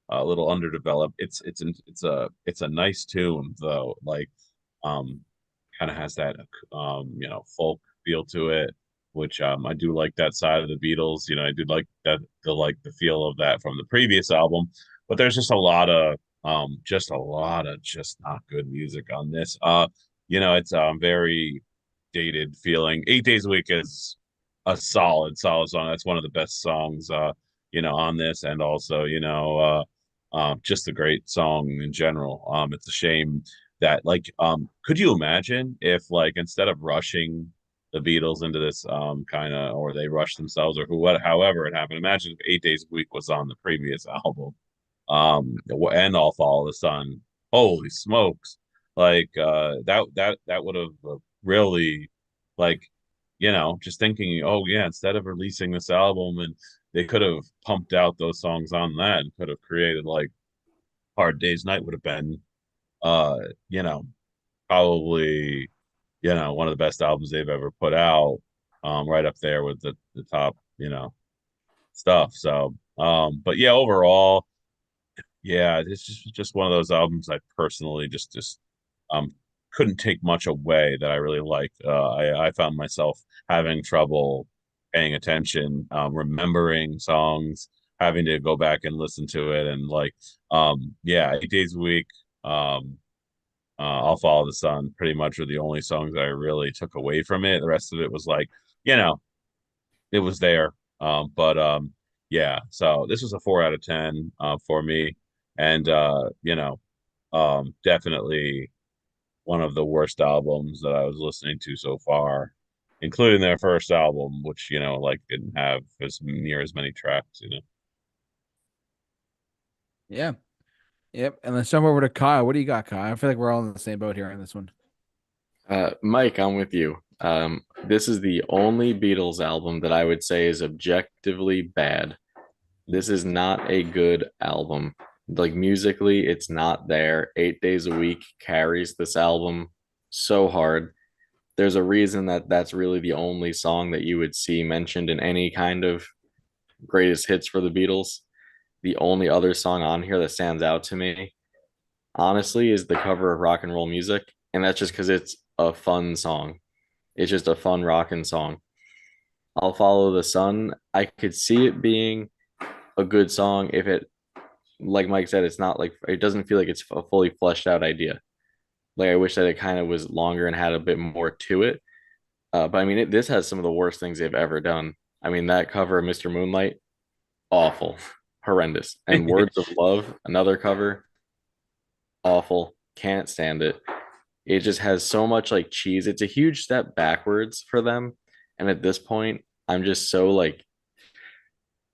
a little underdeveloped. It's a nice tune though. Like um kind of has that folk feel to it, which I do like that side of the Beatles. I do like that the feel of that from the previous album. But there's just a lot of just not good music on this. It's very dated feeling. 8 Days a Week is a solid song. That's one of the best songs on this, and also, just a great song in general. It's a shame that could you imagine if like instead of rushing the Beatles into this kind of, or they rushed themselves, or however it happened, imagine if 8 Days a Week was on the previous album, and I'll Follow the Sun. Holy smokes. That would have really, like, just thinking, oh yeah, instead of releasing this album, and they could have pumped out those songs on that and could have created like Hard Day's Night would have been uh you know probably one of the best albums they've ever put out, right up there with the top stuff. So but yeah, overall, yeah, it's just one of those albums I personally just um couldn't take much away that I really liked. I found myself having trouble paying attention, remembering songs, having to go back and listen to it, and yeah, 8 Days a Week, I'll Follow the Sun pretty much are the only songs I really took away from it. The rest of it was like, you know, it was there. But yeah, so this was a 4 out of 10 for me. And definitely one of the worst albums that I was listening to so far, including their first album, which, didn't have as near as many tracks. Yeah. Yep. And let's jump over to Kyle. What do you got, Kyle? I feel like we're all in the same boat here on this one. Mike, I'm with you. This is the only Beatles album that I would say is objectively bad. This is not a good album. Like musically, it's not there. 8 Days a Week carries this album so hard. There's a reason that that's really the only song that you would see mentioned in any kind of greatest hits for the Beatles. The only other song on here that stands out to me, honestly, is the cover of Rock and Roll Music. And that's just because it's a fun song. It's just a fun rocking song. I'll Follow the Sun. I could see it being a good song if it, like Mike said, it's not like it doesn't feel like it's a fully fleshed out idea. Like I wish that it kind of was longer and had a bit more to it. But I mean, this has some of the worst things they've ever done. I mean, that cover of Mr. Moonlight, awful, horrendous. And Words of Love, another cover, awful, can't stand it. It just has so much like cheese. It's a huge step backwards for them. And at this point, I'm just so like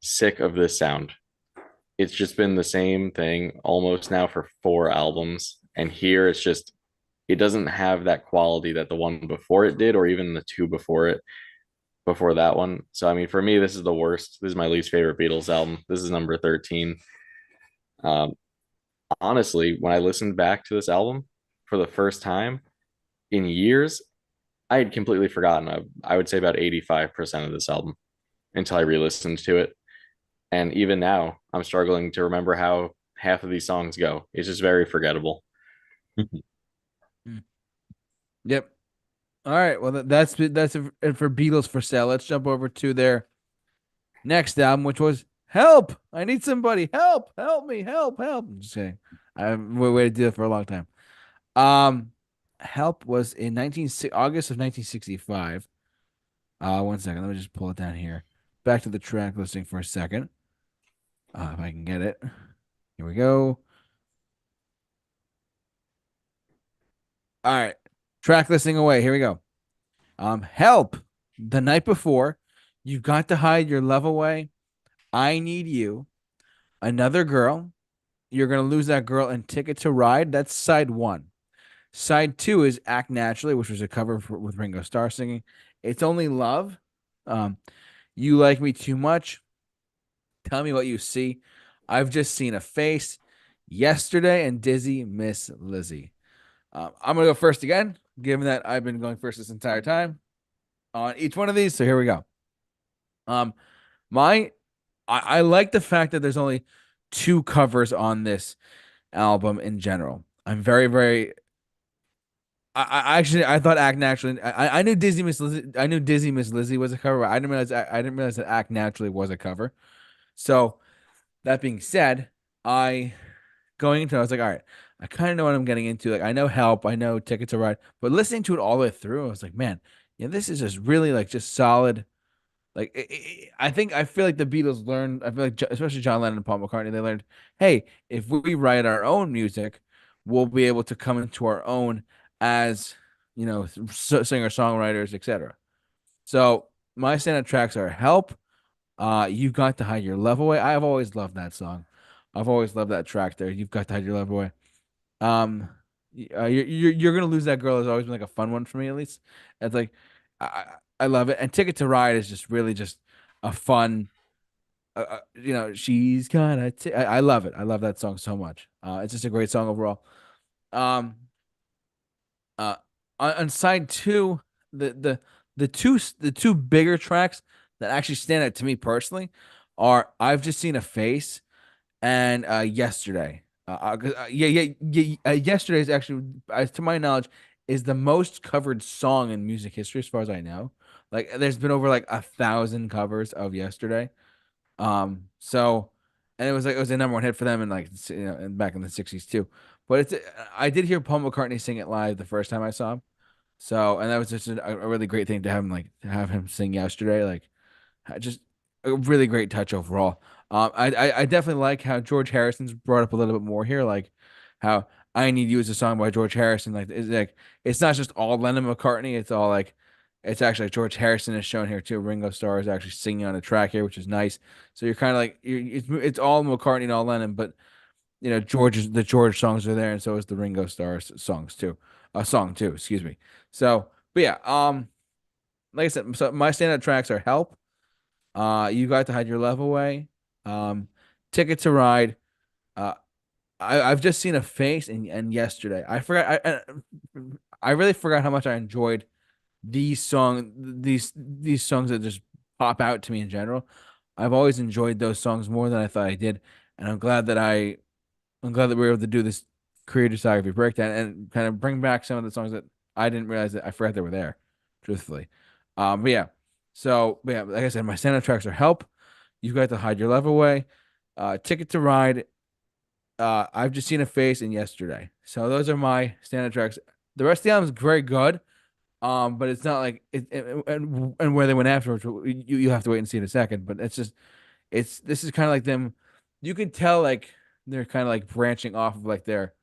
sick of this sound. It's just been the same thing almost now for 4 albums. And here it's just, it doesn't have that quality that the one before it did, or even the two before it, before that one. So, I mean, for me, this is the worst. This is my least favorite Beatles album. This is number 13. Um, Honestly, when I listened back to this album for the first time in years, I had completely forgotten. I would say about 85% of this album until I re-listened to it. And even now, I'm struggling to remember how half of these songs go. It's just very forgettable. Yep. All right. Well, that's it for Beatles for sale. Let's jump over to their next album, which was Help. I need somebody. Help. Help me. Help. Help. I'm just kidding. I've waited to do it for a long time. Um, Help was in August of 1965. One second. Let me just pull it down here. Back to the track listing for a second. If I can get it. Here we go. All right. Track listing away. Here we go. Help. The Night Before. You've got to hide your love away. I Need You. Another Girl. You're gonna lose that girl and Ticket to Ride. That's side one. Side two is Act Naturally, which was a cover with Ringo Starr singing. It's Only Love. Um, You Like Me Too Much. Tell Me What You See. I've Just Seen a Face. Yesterday and Dizzy Miss Lizzie. I'm gonna go first again, given that I've been going first this entire time on each one of these. So here we go. Um, my I like the fact that there's only two covers on this album in general. I'm very, very. I actually I thought Act Naturally. I knew Disney Miss Lizzie. I knew Disney Miss Lizzie was a cover. But I didn't realize that Act Naturally was a cover. So that being said, I going into it, I was like, all right, I kind of know what I'm getting into. Like I know Help, I know Ticket to Ride, but listening to it all the way through, I was like, man, yeah, this is just really like just solid. Like I feel like the Beatles learned. I feel like especially John Lennon and Paul McCartney, they learned, hey, if we write our own music, we'll be able to come into our own as singer songwriters, etc. So my standout tracks are Help. You've got to hide your love away. I've always loved that song. I've always loved that track there. You've got to hide your love away. Um, you're gonna lose that girl has always been like a fun one for me at least. It's like I love it. And Ticket to Ride is just really just a fun. She's kind of. I love it. I love that song so much. It's just a great song overall. Um, uh, on side two, the the the two bigger tracks that actually stand out to me personally are I've Just Seen a Face and Yesterday. Yesterday is actually, to my knowledge, is the most covered song in music history, as far as I know. Like, there's been over like 1,000 covers of Yesterday. So, and it was a number one hit for them in like back in the '60s too. But I did hear Paul McCartney sing it live the first time I saw him. So, and that was just a really great thing to have him to have him sing Yesterday. Like, just a really great touch overall. I definitely like how George Harrison's brought up a little bit more here, like how I Need You is a song by George Harrison. Like it's not just all Lennon McCartney. It's all like it's actually like George Harrison is shown here too. Ringo Starr is actually singing on a track here, which is nice. So you're kind of like it's all McCartney and all Lennon, but the George songs are there, and so is the Ringo Starr songs too. Song too, excuse me. So, but yeah, like I said, so my standout tracks are Help. You Got to Hide Your Love Away. Um, Ticket to Ride. Uh, I've just seen a face and yesterday. I really forgot how much I enjoyed these songs that just pop out to me in general. I've always enjoyed those songs more than I thought I did, and I'm glad that we were able to do this career discography breakdown and kind of bring back some of the songs that I didn't realize that I forgot they were there, truthfully. But yeah. But yeah, like I said, my standout tracks are Help, You Got to Hide Your Love Away, Ticket to Ride, I've Just Seen a Face, and Yesterday. So those are my standout tracks. The rest of the album is very good. But it's not like and where they went afterwards, you have to wait and see in a second. But it's just this is kind of like them. You can tell like they're kind of like branching off of like their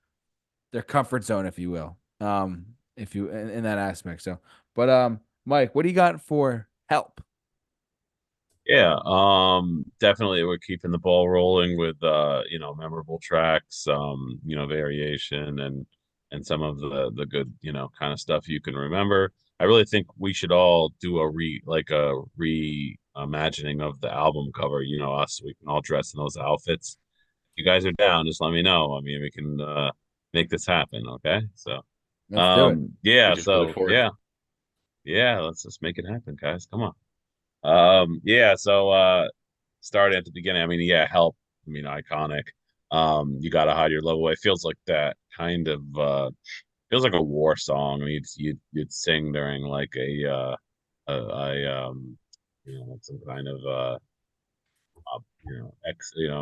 comfort zone, if you will. If you in that aspect. So, but Mike, what do you got for Help? Yeah, definitely we're keeping the ball rolling with memorable tracks, variation and some of the good, kind of stuff you can remember. I really think we should all do a reimagining of the album cover, us, we can all dress in those outfits. If you guys are down, just let me know. I mean, we can make this happen, okay? So, Let's do it. I yeah, just look so forward to yeah, it. yeah, let's just make it happen, guys. Come on. Yeah, so starting at the beginning, I mean, yeah, Help, I mean, iconic. You Gotta Hide Your Love Away feels like that kind of feels like a war song. I mean, you'd sing during like like some kind of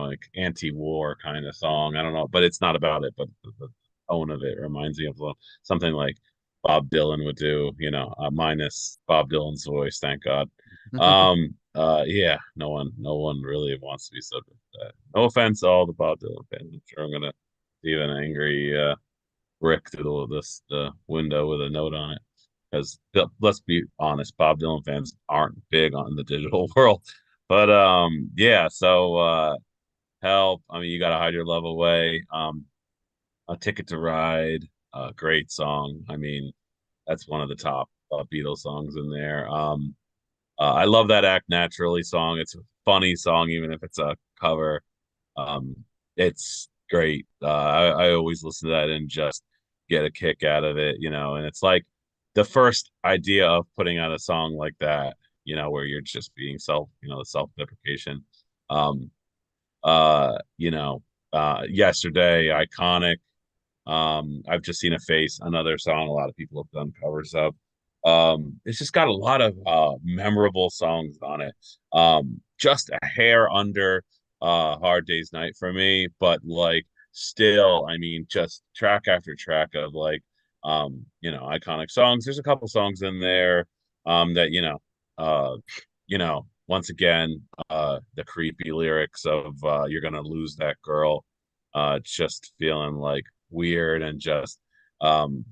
like anti-war kind of song. I don't know, but it's not about it, but the tone of it reminds me of something like Bob Dylan would do, minus Bob Dylan's voice, thank God. Yeah, no one really wants to be subject to that. No offense to all the Bob Dylan fans. I'm sure I'm gonna leave an angry Rick through the window with a note on it. Because let's be honest, Bob Dylan fans aren't big on the digital world. But yeah, so Help. I mean, You Gotta Hide Your Love Away. A Ticket to Ride. Great song. I mean, that's one of the top Beatles songs in there. I love that Act Naturally song. It's a funny song, even if it's a cover. Um, it's great. I always listen to that and just get a kick out of it, and it's like the first idea of putting out a song like that, where you're just being the self-deprecation. Um, Yesterday, iconic. I've just seen a face, another song a lot of people have done covers of. It's just got a lot of memorable songs on it. Just a hair under Hard Day's Night for me, but like still, I mean, just track after track of iconic songs. There's a couple songs in there that once again, the creepy lyrics of "You're gonna lose that girl," just feeling like weird and just the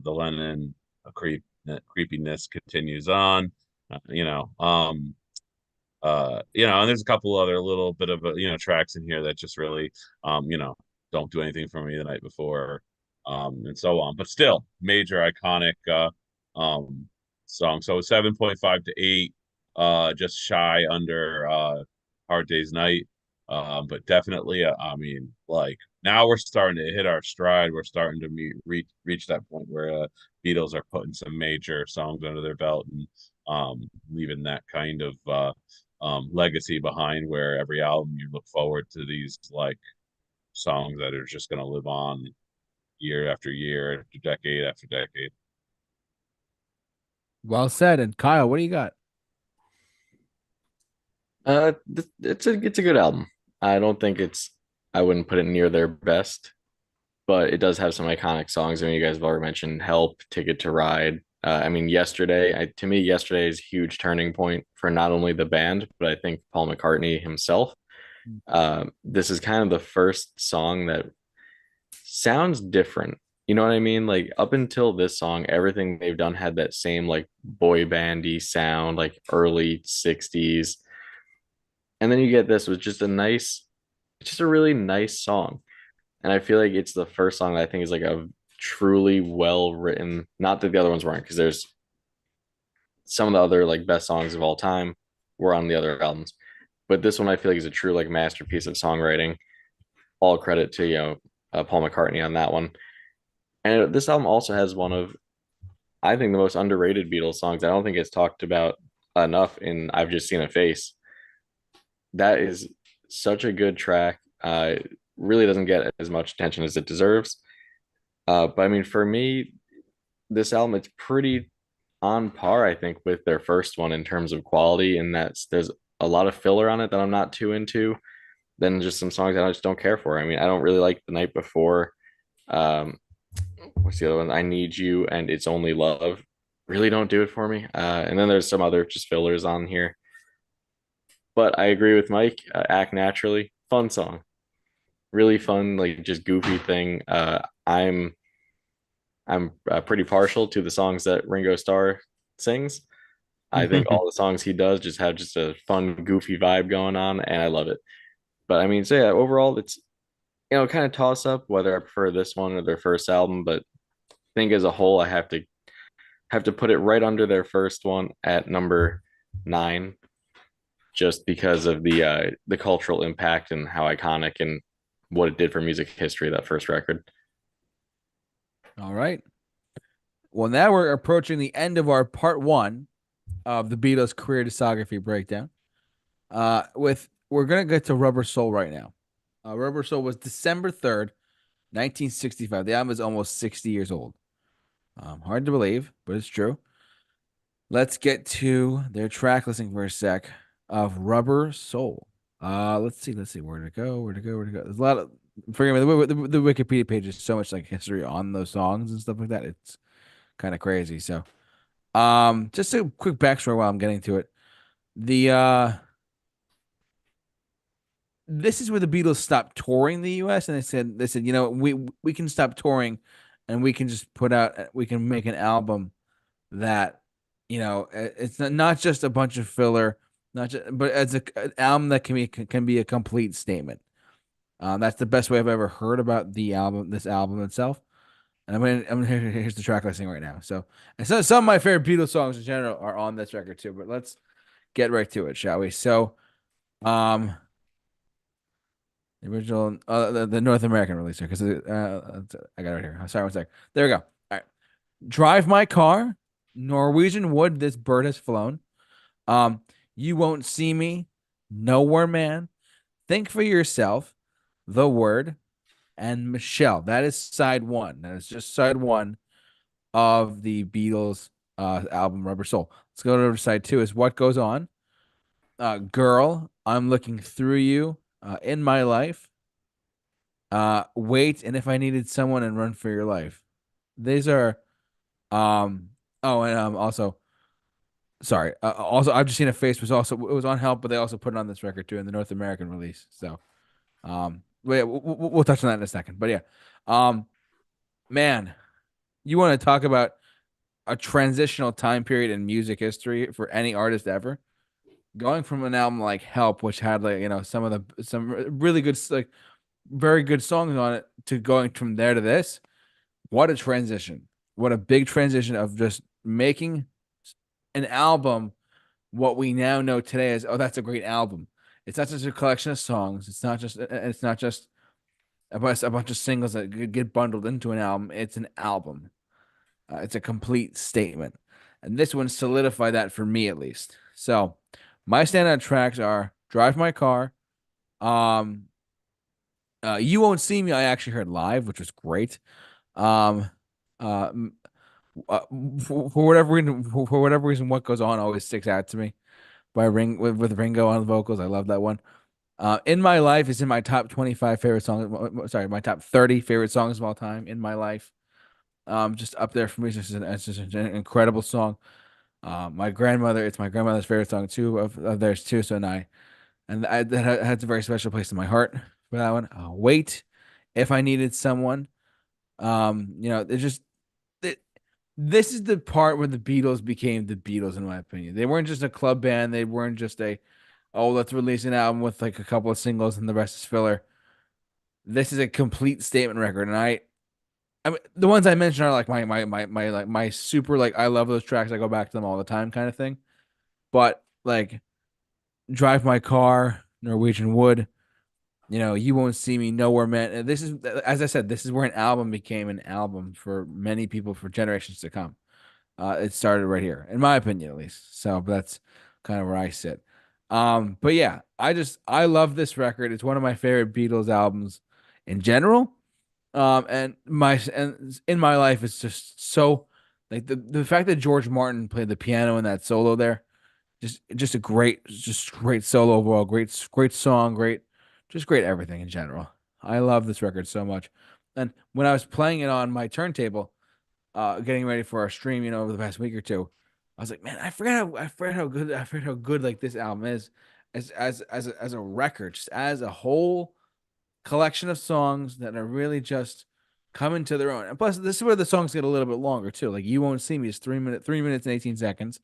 Lennon creepiness continues on. Uh, you know, um, and there's a couple other little bit of tracks in here that just really don't do anything for me the night before, and so on. But still, major iconic song. So 7.5 to 8, just shy under Hard Day's Night. But definitely, I mean, like now we're starting to hit our stride. We're starting to reach that point where Beatles are putting some major songs under their belt and leaving that kind of legacy behind, where every album you look forward to these like songs that are just going to live on year after year, after decade after decade. Well said. And Kyle, what do you got? It's a good album. I don't think I wouldn't put it near their best, but it does have some iconic songs. I mean, you guys have already mentioned "Help," "Ticket to Ride." I mean, to me, yesterday is a huge turning point for not only the band, but I think Paul McCartney himself. This is kind of the first song that sounds different. You know what I mean? Like up until this song, everything they've done had that same like boy bandy sound, like early 60s. And then you get this with just a really nice song. And I feel like it's the first song that I think is like a truly well written, not that the other ones weren't, because there's some of the other like best songs of all time were on the other albums. But this one I feel like is a true like masterpiece of songwriting. All credit to, Paul McCartney on that one. And this album also has one of, I think, the most underrated Beatles songs. I don't think it's talked about enough in I've Just Seen a Face. That is such a good track. Really doesn't get as much attention as it deserves. But I mean, for me, this album, it's pretty on par, I think, with their first one in terms of quality. And there's a lot of filler on it that I'm not too into. Then just some songs that I just don't care for. I mean, I don't really like The Night Before. Um, what's the other one? I Need You and It's Only Love. Really don't do it for me. And then there's some other just fillers on here. But I agree with Mike. Act Naturally, fun song, really fun, like just goofy thing. I'm pretty partial to the songs that Ringo Starr sings. I think all the songs he does just have just a fun, goofy vibe going on, and I love it. But I mean, so yeah, overall, it's kind of toss up whether I prefer this one or their first album. But I think as a whole, I have to put it right under their first one at number 9, just because of the cultural impact and how iconic and what it did for music history, that first record. All right. Well, now we're approaching the end of our part 1 of the Beatles career discography breakdown. We're gonna get to Rubber Soul right now. Rubber Soul was December 3rd, 1965. The album is almost 60 years old. Hard to believe, but it's true. Let's get to their track listing for a sec of Rubber Soul. Let's see where to go. There's a lot of forgive me. The Wikipedia page is so much like history on those songs and stuff like that. It's kind of crazy. So, just a quick backstory while I'm getting to it. This is where the Beatles stopped touring the U.S. and they said, we can stop touring, and we can just we can make an album that, it's not just a bunch of filler, not just, but as an album that can be a complete statement. That's the best way I've ever heard about this album itself. And here's the track listing right now. So, and some of my favorite Beatles songs in general are on this record too. But let's get right to it, shall we? So, the original, the North American release here, because I got it right here. Sorry, one sec. There we go. All right. Drive My Car, Norwegian Wood, This Bird Has Flown. Um, You Won't See Me, Nowhere Man, Think for Yourself, The Word, and Michelle. That is side one. That is just side one of the Beatles album Rubber Soul. Let's go to side two is What Goes On. Girl, I'm Looking Through You, In My Life, Wait, and If I Needed Someone, and Run for Your Life. These are oh, and also sorry. Also, I've just seen a face was also it was on Help, but they also put it on this record too in the North American release. So yeah, we'll touch on that in a second. But yeah, um, man, you want to talk about a transitional time period in music history for any artist ever? Going from an album like Help, which had like some really good like very good songs on it, to going from there to this. What a transition! What a big transition of just making an album what we now know today as, oh, that's a great album. It's not just a collection of songs. It's not just a bunch of singles that get bundled into an album. It's an album. It's a complete statement, and this one solidified that for me at least. So my standout tracks are "Drive My Car," um, "You Won't See Me." I actually heard live, which was great. Um, uh, uh, for whatever reason, "What Goes On" always sticks out to me by with Ringo on the vocals. I love that one. In My Life is in my top 25 favorite songs. Sorry, my top 30 favorite songs of all time. In My Life, just up there for me. It's just an incredible song. It's my grandmother's favorite song too of theirs too. So that has a very special place in my heart for that one. Wait, If I Needed Someone. It's just it, this is the part where the Beatles became the Beatles, in my opinion. They weren't just a club band. They weren't just a, oh, let's release an album with like a couple of singles and the rest is filler. This is a complete statement record, and I mean, the ones I mentioned are like my super like I love those tracks. I go back to them all the time, kind of thing. But like Drive My Car, Norwegian Wood, You Won't See Me, Nowhere Man. And this is, as I said, this is where an album became an album for many people for generations to come. It started right here, in my opinion, at least. So that's kind of where I sit. But yeah, I love this record. It's one of my favorite Beatles albums in general. And in my life, it's just so like the fact that George Martin played the piano in that solo there, just great solo overall, great song, just great everything in general. I love this record so much. And when I was playing it on my turntable, getting ready for our stream, over the past week or two, I was like, man, I forgot how good like this album is as a record, just as a whole collection of songs that are really just coming to their own. And plus, this is where the songs get a little bit longer too. Like "You Won't See Me" is 3 minutes and 18 seconds,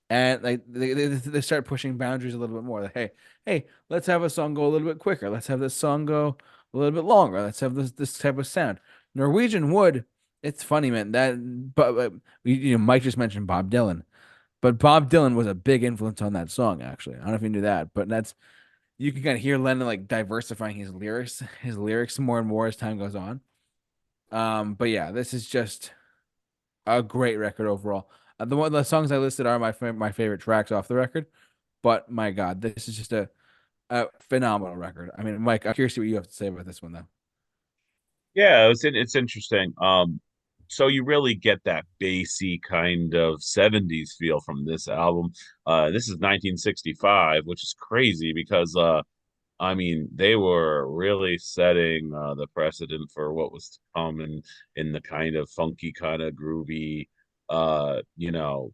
and like they start pushing boundaries a little bit more. Like, hey, let's have a song go a little bit quicker. Let's have this song go a little bit longer. Let's have this type of sound. Norwegian Wood. It's funny, man. But Mike just mentioned Bob Dylan, but Bob Dylan was a big influence on that song. Actually, I don't know if you knew that, but that's you can kind of hear Lennon like diversifying his lyrics more and more as time goes on. But yeah, this is just a great record overall. The songs I listed are my favorite tracks off the record, but my God, this is just a phenomenal record. I mean, Mike, I'm curious what you have to say about this one, though. Yeah, it's interesting. So you really get that bassy kind of 70s feel from this album. This is 1965, which is crazy because I mean, they were really setting the precedent for what was to come in the kind of funky, kind of groovy, uh, you know,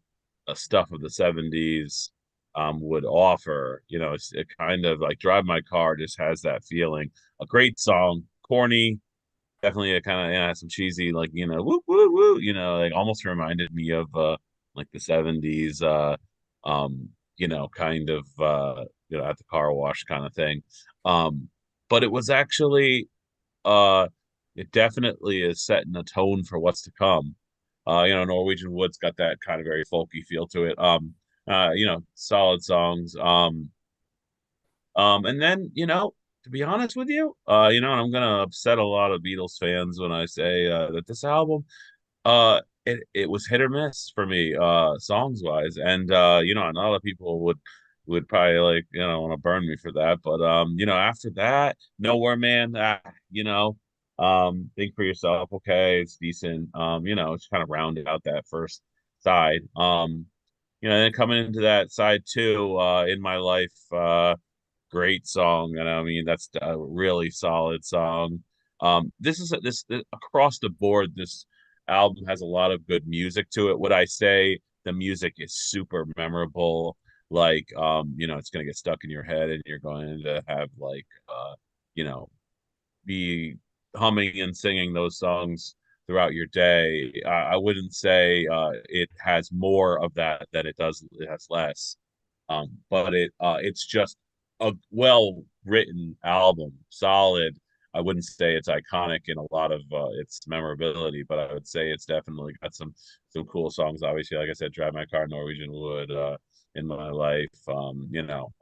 stuff of the 70s would offer. It's it kind of like Drive My Car just has that feeling. A great song, corny, definitely a kind of some cheesy like woo woo woo like almost reminded me of like the 70s um kind of at the car wash kind of thing. But it was actually uh it definitely is setting a tone for what's to come. Norwegian Wood's got that kind of very folky feel to it. Solid songs. And then, to be honest with you, and I'm gonna upset a lot of Beatles fans when I say that this album, it was hit or miss for me, songs wise. And you know, and a lot of people would probably like, you know, want to burn me for that. But you know, after that, Nowhere Man, you know, think for yourself, okay, it's decent. You know, it's kind of rounded out that first side. You know, and then coming into that side two, in my life, great song, and I mean that's a really solid song. This is across the board. This album has a lot of good music to it. Would I say the music is super memorable? Like, you know, it's gonna get stuck in your head, and you're going to have like, you know, be humming and singing those songs throughout your day. I wouldn't say it has more of that than it has less. But it's just a well written album, solid. I wouldn't say it's iconic in a lot of its memorability, but I would say it's definitely got some cool songs. Obviously, like I said, Drive My Car, Norwegian Wood, in my life. You know,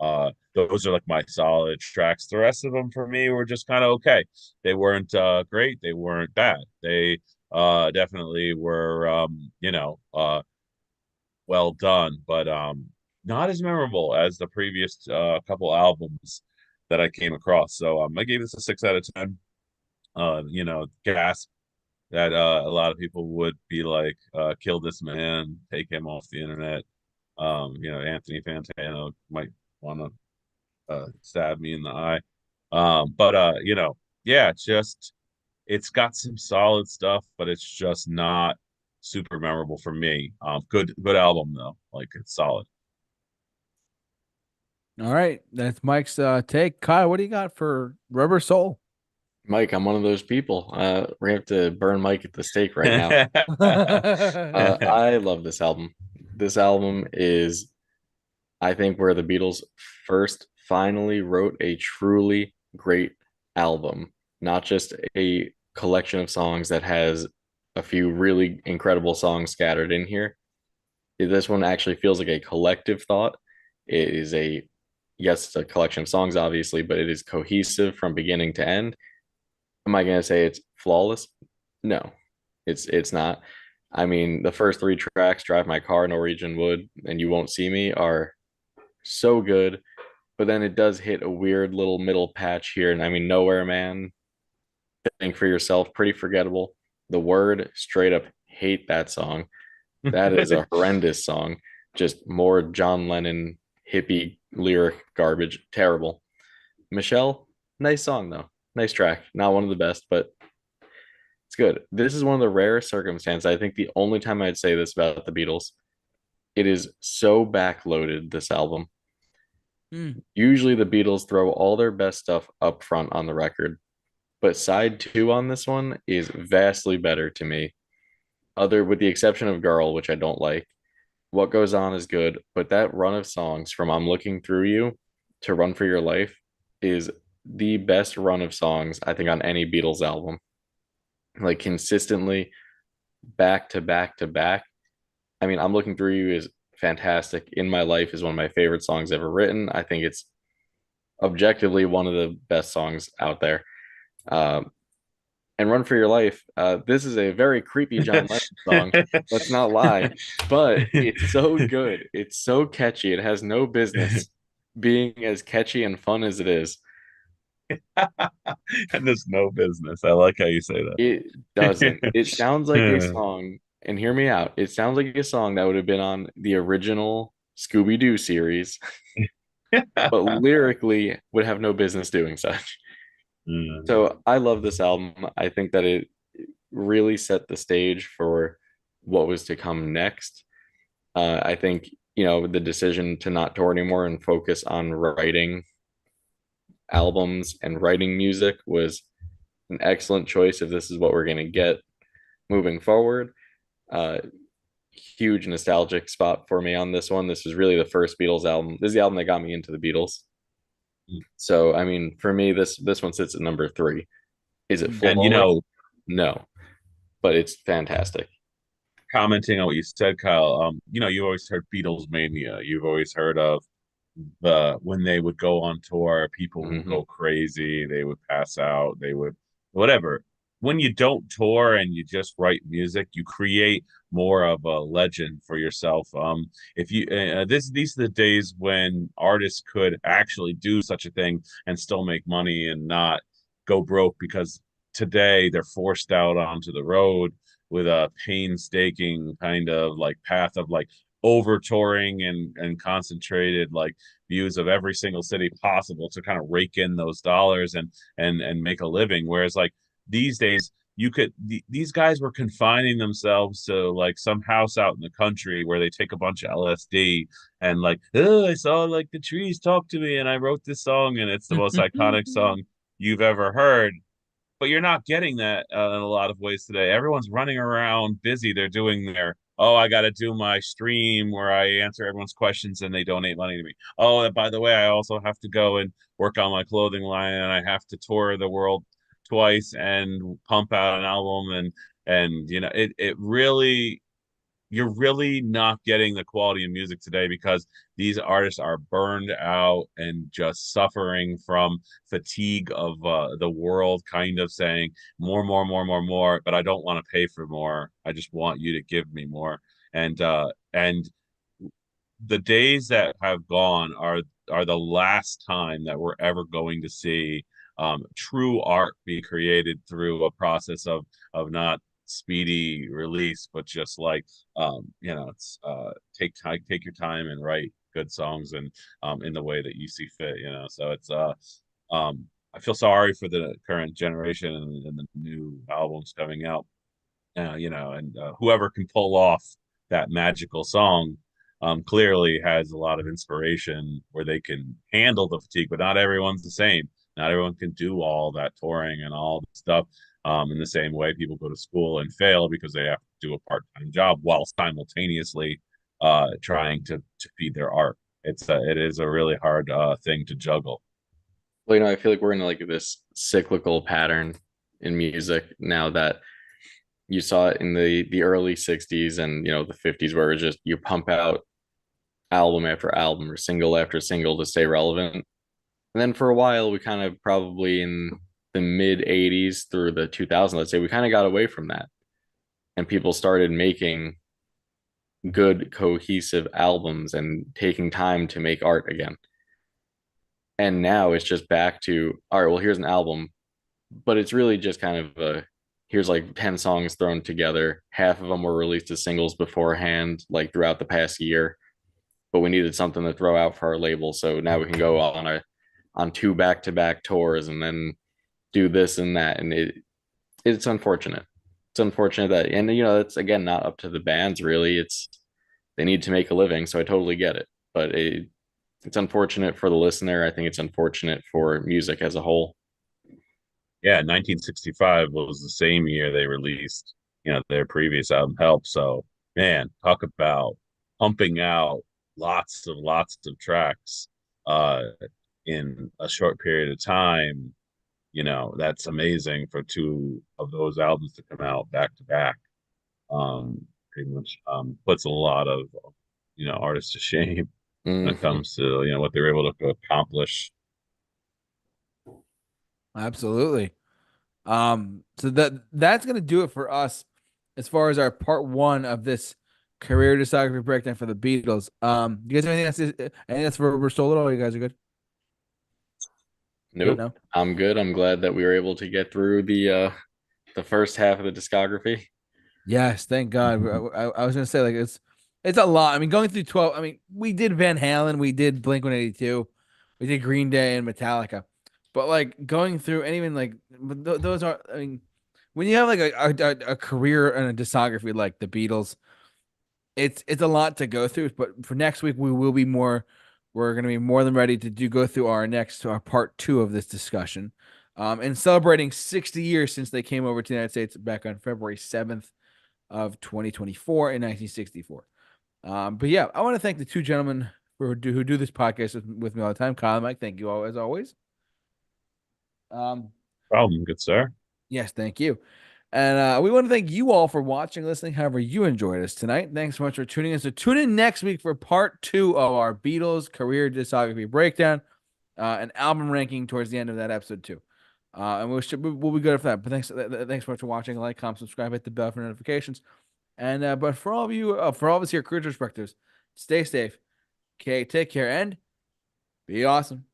those are like my solid tracks. The rest of them for me were just kind of okay. They weren't great. They weren't bad. They definitely were, you know, well done, but not as memorable as the previous couple albums that I came across. So I gave this a 6 out of 10. You know, gasp that a lot of people would be like, kill this man, take him off the internet. You know, Anthony Fantano might want to stab me in the eye. But you know, yeah, just it's got some solid stuff, but it's just not super memorable for me. Good album though. Like it's solid. All right, that's Mike's take. Kyle, what do you got for Rubber Soul? Mike, I'm one of those people. We're gonna have to burn Mike at the stake right now. I love this album. This album is, I think, where the Beatles first finally wrote a truly great album, not just a collection of songs that has a few really incredible songs scattered in here. This one actually feels like a collective thought. It is a, yes, it's a collection of songs, obviously, but it is cohesive from beginning to end. Am I gonna say it's flawless? No, it's not. I mean, the first three tracks, Drive My Car, Norwegian Wood, and You Won't See Me, are so good. But then it does hit a weird little middle patch here. And I mean, Nowhere Man, Think for Yourself, pretty forgettable. The Word, straight up hate that song. That is a horrendous song. Just more John Lennon hippie lyric garbage. Terrible. Michelle, nice song though. Nice track. Not one of the best, but it's good. This is one of the rarest circumstances. I think the only time I'd say this about the Beatles. It is so backloaded, this album. Hmm. Usually the Beatles throw all their best stuff up front on the record, but side two on this one is vastly better to me. Other with the exception of Girl, which I don't like. What Goes On is good, but that run of songs from I'm Looking Through You to Run for Your Life is the best run of songs I think on any Beatles album. Like consistently back to back to back. I mean, I'm Looking Through You is fantastic. In My Life is one of my favorite songs ever written. I think it's objectively one of the best songs out there. Um, and Run for Your Life, this is a very creepy John Lennon song. Let's not lie, but it's so good. It's so catchy. It has no business being as catchy and fun as it is. And there's no business. I like how you say It doesn't. It sounds like a that. song, and hear me out. It sounds like a song that would have been on the original Scooby-Doo series, but lyrically would have no business doing such. Mm. So I love this album. I think that it really set the stage for what was to come next. I think, the decision to not tour anymore and focus on writing albums and writing music was an excellent choice if this is what we're going to get moving forward. Uh, Huge nostalgic spot for me on this one. This was really the first Beatles album. This is the album that got me into the Beatles. So, I mean, for me, this one sits at number three. Is it And you flawless? know, No, but it's fantastic. commenting on what you said, Kyle, you know, you always heard Beatles mania. You've always heard of when they would go on tour, people would Hmm. go crazy, they would pass out, they would whatever. when you don't tour and you just write music, you create more of a legend for yourself. If you these are the days when artists could actually do such a thing and still make money and not go broke, because today they're forced out onto the road with a painstaking kind of like path of like over touring and concentrated like views of every single city possible to kind of rake in those dollars and make a living. Whereas like these days you could these guys were confining themselves to like some house out in the country where they take a bunch of LSD and like, oh, I saw like the trees talk to me and I wrote this song and it's the most iconic song you've ever heard. But you're not getting that in a lot of ways today. Everyone's running around busy. They're doing their, oh, I got to do my stream where I answer everyone's questions and they donate money to me. Oh, and by the way, I also have to go and work on my clothing line and I have to tour the world twice and pump out an album and you know it really, you're really not getting the quality of music today because these artists are burned out and just suffering from fatigue of the world kind of saying more, more, more, more, more, but I don't want to pay for more. I just want you to give me more. And the days that have gone are the last time that we're ever going to see true art be created through a process of not speedy release, but just like you know, it's take time, take your time and write good songs and in the way that you see fit, you know. So it's I feel sorry for the current generation and the new albums coming out, you know, and whoever can pull off that magical song clearly has a lot of inspiration where they can handle the fatigue, but not everyone's the same. Not everyone can do all that touring and all the stuff in the same way. People go to school and fail because they have to do a part-time job while simultaneously trying to feed their art. It is a really hard thing to juggle. Well, you know, I feel like we're in like this cyclical pattern in music now that you saw it in the early 60s and you know the 50s where it's just you pump out album after album or single after single to stay relevant. And then for a while we kind of probably in the mid 80s through the 2000s, let's say, we kind of got away from that and people started making good cohesive albums and taking time to make art again. And now it's just back to, all right, well, here's an album, but it's really just kind of a, here's like 10 songs thrown together. Half of them were released as singles beforehand, like throughout the past year, but we needed something to throw out for our label. So now we can go on two back-to-back tours and then do this and that. And it's unfortunate. It's unfortunate that, and you know, it's again not up to the bands really. It's they need to make a living, so I totally get it. But it's unfortunate for the listener. I think it's unfortunate for music as a whole. Yeah, 1965 was the same year they released, you know, their previous album Help. So, man, talk about pumping out lots of tracks uh in a short period of time. You know, that's amazing for two of those albums to come out back to back. Pretty much puts a lot of, you know, artists to shame when it Mm-hmm. comes to, you know, what they were able to accomplish. Absolutely. So that's gonna do it for us as far as our part one of this career discography breakdown for the Beatles. Do you guys have anything else for Restore It All? You guys are good? Nope. No? I'm good. I'm glad that we were able to get through the first half of the discography. Yes, thank God. I was gonna say like it's a lot. I mean, going through 12. I mean, we did Van Halen, we did Blink-182, we did Green Day and Metallica, but like going through and even like those are. I mean, when you have like a career and a discography like the Beatles, it's a lot to go through. But for next week, we will be more. We're gonna be more than ready to go through our part two of this discussion, and celebrating 60 years since they came over to the United States back on February 7th of 2024 in 1964. But yeah, I want to thank the two gentlemen who do this podcast with me all the time. Kyle and Mike, thank you all as always. Um, Problem, good sir. yes, thank you. And we want to thank you all for watching, listening, however you enjoyed us tonight. Thanks so much for tuning in. So tune in next week for part two of our Beatles career discography breakdown, and album ranking towards the end of that episode too. And we'll be good for that. But thanks so much for watching. Like, comment, subscribe, hit the bell for notifications. And but for all of you, for all of us here at Retrosepctives, stay safe. Okay, take care and be awesome.